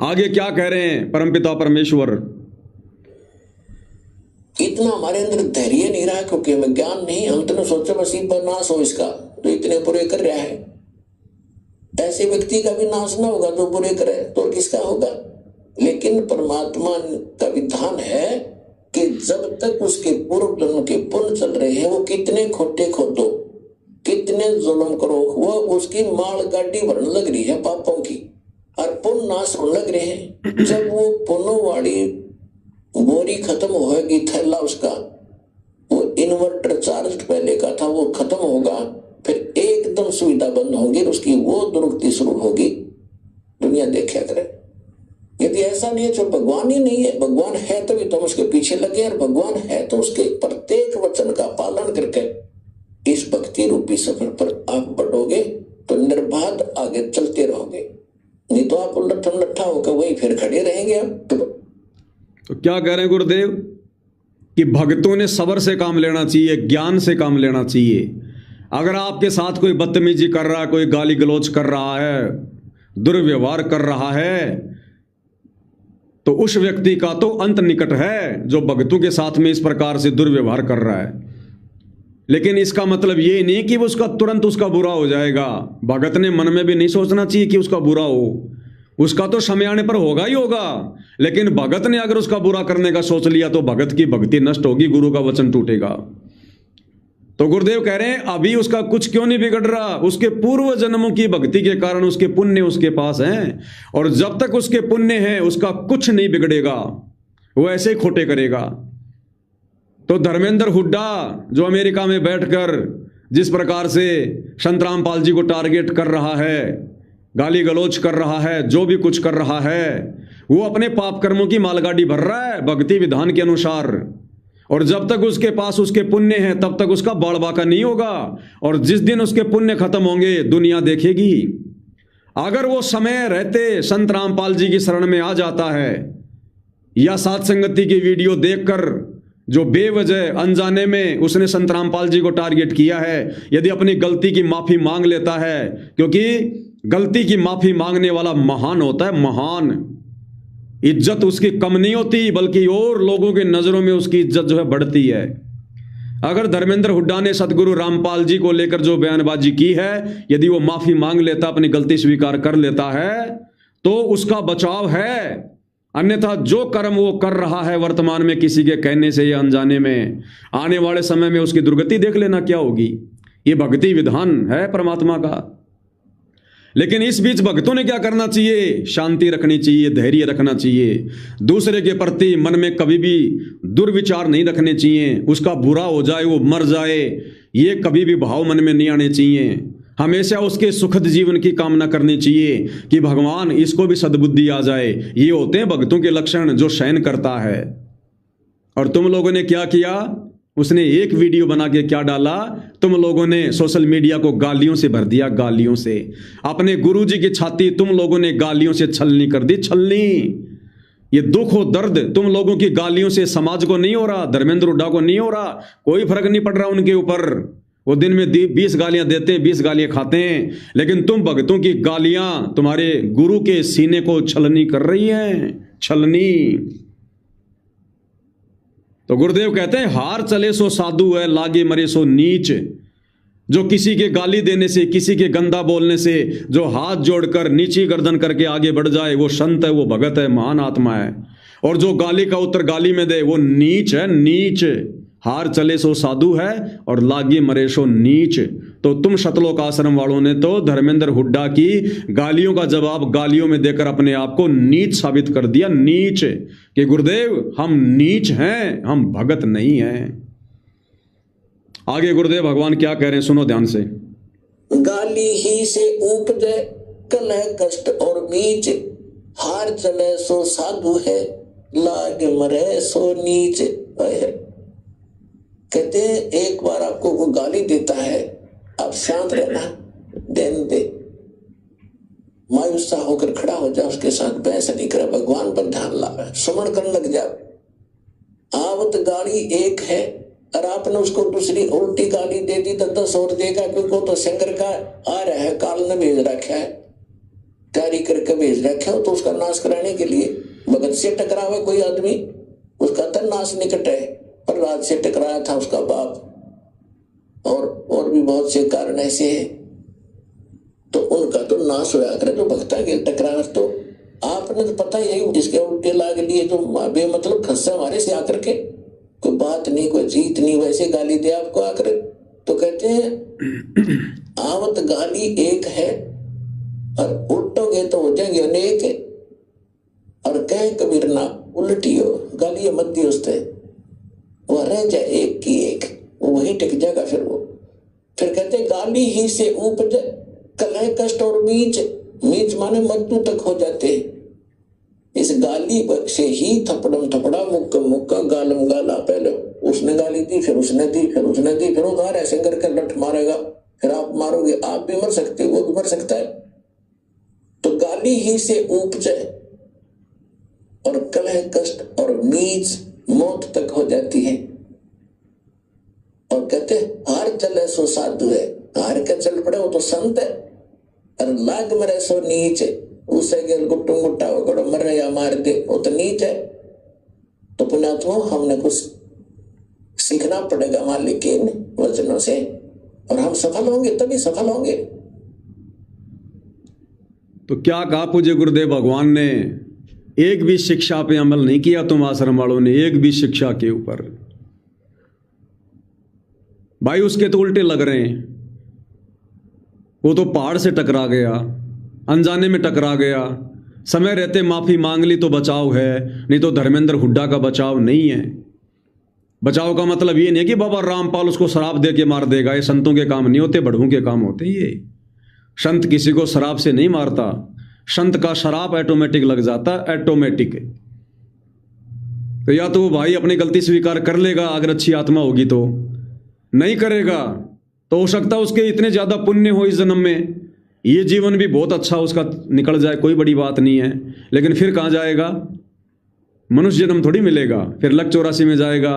आगे क्या कह रहे हैं परमपिता परमेश्वर? इतना हमारे अंदर धैर्य नहीं रहा क्योंकि हमें ज्ञान नहीं। हम तो सोचे बस नाश हो इसका, तो इतने बुरे कर रहा है। ऐसे व्यक्ति का भी नाश ना होगा जो बुरे करे, तो किसका होगा? लेकिन परमात्मा का विधान है कि जब तक उसके पूर्व जन्म के पुण्य चल रहे हैं, वो कितने खोटे खोदो, कितने जुल्म करो, वो उसकी माल गाड़ी भरने लग रही है पापों की, और पुण्य नाश होने लग रहे हैं। जब वो पुण्यों वाली बोरी खत्म होगी, थैला उसका, वो इन्वर्टर चार्ज पहले का था वो खत्म होगा, फिर एकदम सुविधा बंद होगी, उसकी वो दुर्गति शुरू होगी। दुनिया देखा करे। यदि ऐसा नहीं है तो भगवान ही नहीं है। भगवान है तभी तुम उसके पीछे लगे, और भगवान है तो उसके प्रत्येक वचन का पालन करके इस भक्ति रूपी सफर पर आप बढ़ोगे तो निर्बाध आगे चलते रहोगे। नहीं तो आप उलटम लट्ठा होकर वही फिर खड़े रहेंगे। आप तो क्या कह रहे हैं गुरुदेव कि भक्तों ने सब्र से काम लेना चाहिए, ज्ञान से काम लेना चाहिए। अगर आपके साथ कोई बदतमीजी कर रहा है, कोई गाली गलौज कर रहा है, दुर्व्यवहार कर रहा है, तो उस व्यक्ति का तो अंत निकट है जो भक्तों के साथ में इस प्रकार से दुर्व्यवहार कर रहा है। लेकिन इसका मतलब ये नहीं कि वो उसका तुरंत उसका बुरा हो जाएगा। भगत ने मन में भी नहीं सोचना चाहिए कि उसका बुरा हो, उसका तो समय आने पर होगा ही होगा। लेकिन भगत ने अगर उसका बुरा करने का सोच लिया तो भगत की भक्ति नष्ट होगी, गुरु का वचन टूटेगा। तो गुरुदेव कह रहे हैं अभी उसका कुछ क्यों नहीं बिगड़ रहा? उसके पूर्व जन्मों की भक्ति के कारण उसके पुण्य उसके पास हैं, और जब तक उसके पुण्य हैं उसका कुछ नहीं बिगड़ेगा, वो ऐसे ही खोटे करेगा। तो धर्मेंद्र हुड्डा जो अमेरिका में बैठकर जिस प्रकार से संत रामपाल जी को टारगेट कर रहा है, गाली गलौज कर रहा है, जो भी कुछ कर रहा है, वो अपने पाप कर्मों की मालगाड़ी भर रहा है भक्ति विधान के अनुसार। और जब तक उसके पास उसके पुण्य हैं तब तक उसका बाड़ बाका नहीं होगा, और जिस दिन उसके पुण्य खत्म होंगे दुनिया देखेगी। अगर वो समय रहते संत रामपाल जी की शरण में आ जाता है, या साथ संगति की वीडियो देखकर जो बेवजह अनजाने में उसने संत रामपाल जी को टारगेट किया है, यदि अपनी गलती की माफी मांग लेता है, क्योंकि गलती की माफी मांगने वाला महान होता है, महान। इज्जत उसकी कम नहीं होती, बल्कि और लोगों के नज़रों में उसकी इज्जत जो है बढ़ती है। अगर धर्मेंद्र हुड्डा ने सतगुरु रामपाल जी को लेकर जो बयानबाजी की है, यदि वो माफी मांग लेता, अपनी गलती स्वीकार कर लेता है, तो उसका बचाव है। अन्यथा जो कर्म वो कर रहा है वर्तमान में किसी के कहने से या अनजाने में, आने वाले समय में उसकी दुर्गति देख लेना क्या होगी। ये भक्ति विधान है परमात्मा का। लेकिन इस बीच भक्तों ने क्या करना चाहिए? शांति रखनी चाहिए, धैर्य रखना चाहिए, दूसरे के प्रति मन में कभी भी दुर्विचार नहीं रखने चाहिए। उसका बुरा हो जाए, वो मर जाए, ये कभी भी भाव मन में नहीं आने चाहिए। हमेशा उसके सुखद जीवन की कामना करनी चाहिए कि भगवान इसको भी सद्बुद्धि आ जाए। ये होते हैं भक्तों के लक्षण जो शयन करता है। और तुम लोगों ने क्या किया? उसने एक वीडियो बना के क्या डाला? तुम लोगों ने सोशल मीडिया को गालियों से भर दिया, गालियों से। अपने गुरुजी की छाती तुम लोगों ने गालियों से छलनी कर दी, छलनी। ये दुख और दर्द तुम लोगों की गालियों से समाज को नहीं हो रहा, धर्मेंद्र हुड्डा को नहीं हो रहा, कोई फर्क नहीं पड़ रहा उनके ऊपर। वो दिन में 20 गालियां देते हैं, 20 गालियां खाते हैं, लेकिन तुम भक्तों की गालियां तुम्हारे गुरु के सीने को छलनी कर रही हैं, छलनी। तो गुरुदेव कहते हैं, हार चले सो साधु है, लागे मरे सो नीच। जो किसी के गाली देने से, किसी के गंदा बोलने से, जो हाथ जोड़कर नीची गर्दन करके आगे बढ़ जाए, वो संत है, वो भगत है, महान आत्मा है। और जो गाली का उत्तर गाली में दे, वो नीच है, नीच। हार चले सो साधु है और लागे मरे सो नीच। तो तुम शतलोक आश्रम वालों ने तो धर्मेंद्र हुड्डा की गालियों का जवाब गालियों में देकर अपने आप को नीच साबित कर दिया, नीच। कि गुरुदेव हम नीच हैं, हम भगत नहीं हैं। आगे गुरुदेव भगवान क्या कह रहे हैं, सुनो ध्यान से। गाली ही से उपजे कलह कष्ट और मीच, हार चले सो साधु है, लाग मरे सो नीच। कहते हैं एक बार आपको वो गाली देता है, आप शांत रहना, देन दे, मायूस सा होकर खड़ा हो जाओ, उसके साथ बहस नहीं करे, भगवान पर ध्यान लावे, सुमन करने लग जाओ। आवत गाली एक है और आपने उसको दूसरी उल्टी गाली दे दी तो 10 और देगा, क्योंकि वो तो शंकर का आ रहा है, काल ने भेज रखा है, तैयारी करके भेज रखा है, तो उसका नाश कराने के लिए भगत से टकरावे कोई आदमी, उसका तो नाश निकट है। प्रहलाद से टकराया था उसका बाप, और भी बहुत से कारण ऐसे हैं, तो उनका तो नाश होया करे। जो भक्ता के टकराना, तो आपने तो पता ही है, जिसके उल्टे लाग लिए जो बेमतलब खस्सा हमारे से आकर के, कोई बात नहीं, कोई जीत नहीं, वैसे गाली दे आपको आकर। तो कहते हैं आवत गाली एक है और उल्टोगे तो हो जाएंगे अनेक। और कह कबीर ना उल्टी हो, गाली मत दी उससे, वह रह जाए एक की एक, वही टिक जाएगा फिर वो। फिर कहते गाली ही से उपज कलह कष्ट और मीच, मीच माने मृत्यु तक हो जाते। इस गाली से ही थपड़म थपड़ा मुक्का मुक्का गालम गाला, पहले उसने गाली दी, फिर उसने दी, फिर उसने दी, फिर उधार ऐसे करके लठ मारेगा, फिर आप मारोगे, आप भी मर सकते, वो भी मर सकता है। तो गाली ही से उपजे और कलह कष्ट और मीच मौत तक हो जाती है। और कहते हार चले सो साधु है, हार के चल पड़े वो तो संत है, और लाग मरे सो नीच, उसे गेल गुट्टू गुट्टा हो मर या मार दे, वो तो नीच है। तो पुण्यात्मा हमने कुछ सीखना पड़ेगा मालिक के वचनों से, और हम सफल होंगे, तभी सफल होंगे। तो क्या कहा पूज्य गुरुदेव भगवान ने? एक भी शिक्षा पे अमल नहीं किया तुम आश्रम वालों ने, एक भी शिक्षा के ऊपर। भाई उसके तो उल्टे लग रहे हैं, वो तो पहाड़ से टकरा गया, अनजाने में टकरा गया, समय रहते माफी मांग ली तो बचाव है, नहीं तो धर्मेंद्र हुड्डा का बचाव नहीं है। बचाव का मतलब ये नहीं है कि बाबा रामपाल उसको शराब दे के मार देगा, ये संतों के काम नहीं होते, बड़ों के काम होते। ये संत किसी को शराब से नहीं मारता, संत का शराब ऑटोमेटिक लग जाता, ऑटोमेटिक। तो या तो वो भाई अपनी गलती स्वीकार कर लेगा अगर अच्छी आत्मा होगी, तो नहीं करेगा तो हो सकता है उसके इतने ज्यादा पुण्य हो इस जन्म में, ये जीवन भी बहुत अच्छा उसका निकल जाए, कोई बड़ी बात नहीं है। लेकिन फिर कहाँ जाएगा? मनुष्य जन्म थोड़ी मिलेगा, फिर लक 84 में जाएगा,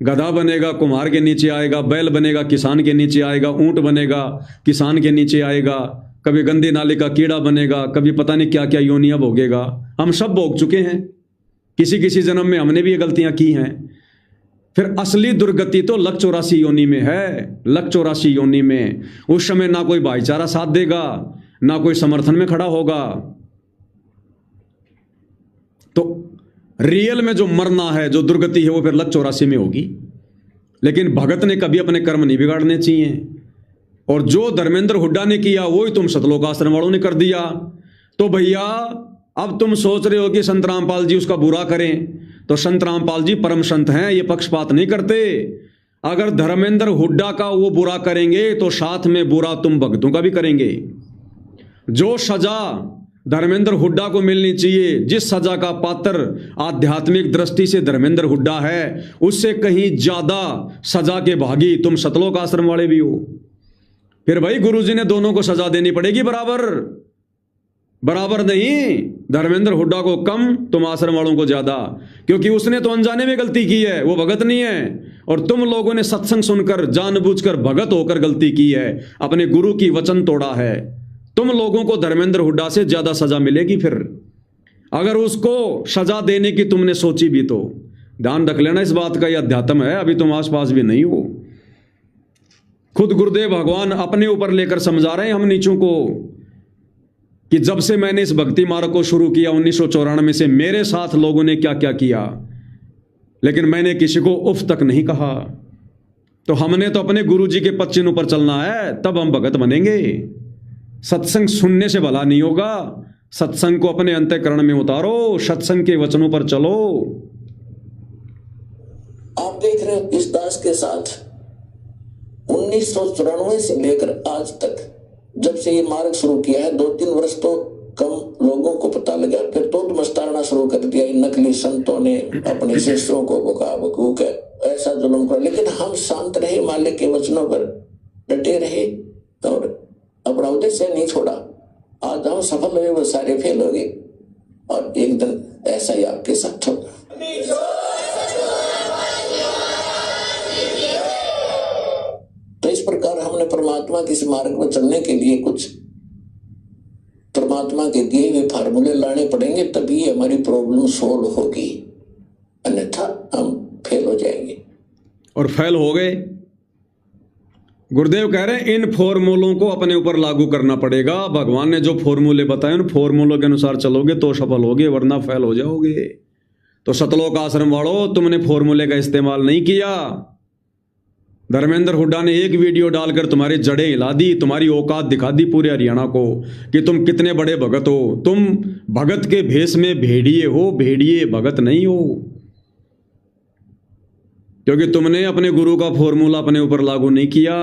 गधा बनेगा, कुम्हार के नीचे आएगा, बैल बनेगा, किसान के नीचे आएगा, ऊंट बनेगा, किसान के नीचे आएगा, कभी गंदी नाली का कीड़ा बनेगा, कभी पता नहीं क्या क्या योनियां भोगेगा। हम सब भोग चुके हैं, किसी किसी जन्म में हमने भी ये गलतियां की हैं। फिर असली दुर्गति तो लक 84 योनि में है। लक 84 योनि में उस समय ना कोई भाईचारा साथ देगा, ना कोई समर्थन में खड़ा होगा। तो रियल में जो मरना है, जो दुर्गति है, वो फिर लक 84 में होगी। लेकिन भगत ने कभी अपने कर्म नहीं बिगाड़ने चाहिए। और जो धर्मेंद्र हुड्डा ने किया वही तुम सतलोक आश्रम वालों ने कर दिया। तो भैया अब तुम सोच रहे हो कि संत रामपाल जी उसका बुरा करें, तो संत रामपाल जी परम संत हैं, ये पक्षपात नहीं करते। अगर धर्मेंद्र हुड्डा का वो बुरा करेंगे तो साथ में बुरा तुम भक्तों का भी करेंगे। जो सजा धर्मेंद्र हुड्डा को मिलनी चाहिए, जिस सजा का पात्र आध्यात्मिक दृष्टि से धर्मेंद्र हुड्डा है, उससे कहीं ज्यादा सजा के भागी तुम सतलोक आश्रम वाले भी हो। फिर भाई गुरुजी ने दोनों को सजा देनी पड़ेगी बराबर। बराबर नहीं, धर्मेंद्र हुड्डा को कम, तुम आश्रम वालों को ज्यादा, क्योंकि उसने तो अनजाने में गलती की है, वो भगत नहीं है। और तुम लोगों ने सत्संग सुनकर जानबूझकर भगत होकर गलती की है, अपने गुरु की वचन तोड़ा है। तुम लोगों को धर्मेंद्र हुड्डा से ज्यादा सजा मिलेगी। फिर अगर उसको सजा देने की तुमने सोची भी तो ध्यान रख लेना इस बात का, यह अध्यात्म है, अभी तुम आसपास भी नहीं हो। खुद गुरुदेव भगवान अपने ऊपर लेकर समझा रहे हैं हम नीचों को कि जब से मैंने इस भक्ति मार्ग को शुरू किया 1994 से मेरे साथ लोगों ने क्या क्या किया, लेकिन मैंने किसी को उफ तक नहीं कहा। तो हमने तो अपने गुरु जी के पद चिन्हों पर चलना है, तब हम भगत बनेंगे। सत्संग सुनने से भला नहीं होगा, सत्संग को अपने अंतःकरण में उतारो, सत्संग के वचनों पर चलो। आप देख रहे हो इस दास के साथ 1994 से लेकर आज तक, जब से ये मार्ग शुरू किया है, 2-3 वर्ष तो कम लोगों को पता लगा, फिर तो मस्ताना शुरू कर दिया। इन नकली संतों ने अपने शिष्यों को भुका भुकू कर ऐसा जुल्म कर, लेकिन हम शांत रहे, मालिक के वचनों पर डटे रहे और अपना उद्देश्य नहीं छोड़ा। आज हम सफल हुए, वो सारे फेल हो गए, और एक दिन ऐसा ही आपके साथ होगा। तो इस प्रकार हमने परमात्मा के इस मार्ग में चलने के लिए कुछ परमात्मा के दिए हुए फार्मूले लाने पड़ेंगे, तभी हमारी प्रॉब्लम सोल्व होगी, अन्यथा हम फेल हो जाएंगे। और फेल हो गए। गुरुदेव कह रहे हैं इन फॉर्मूलों को अपने ऊपर लागू करना पड़ेगा। भगवान ने जो फॉर्मूले बताए उन फॉर्मूलों के अनुसार चलोगे तो सफल होगे, वरना फेल हो जाओगे। तो सतलोक आश्रम वालों, तुमने फॉर्मूले का इस्तेमाल नहीं किया। धर्मेंद्र हुड्डा ने एक वीडियो डालकर तुम्हारी जड़ें हिला दी, तुम्हारी औकात दिखा दी पूरे हरियाणा को कि तुम कितने बड़े भगत हो। तुम भगत के भेष में भेड़िए हो, भेड़िए भगत नहीं हो, क्योंकि तुमने अपने गुरु का फॉर्मूला अपने ऊपर लागू नहीं किया।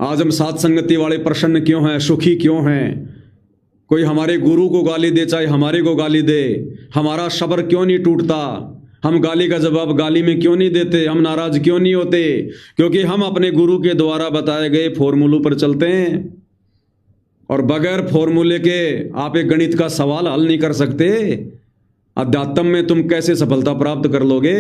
आज हम साथ संगति वाले प्रसन्न क्यों हैं, सुखी क्यों हैं? कोई हमारे गुरु को गाली दे, चाहे हमारे को गाली दे, हमारा सब्र क्यों नहीं टूटता? हम गाली का जवाब गाली में क्यों नहीं देते? हम नाराज क्यों नहीं होते? क्योंकि हम अपने गुरु के द्वारा बताए गए फॉर्मूलों पर चलते हैं। और बगैर फॉर्मूले के आप एक गणित का सवाल हल नहीं कर सकते। अध्यात्म में तुम कैसे सफलता प्राप्त कर लोगे?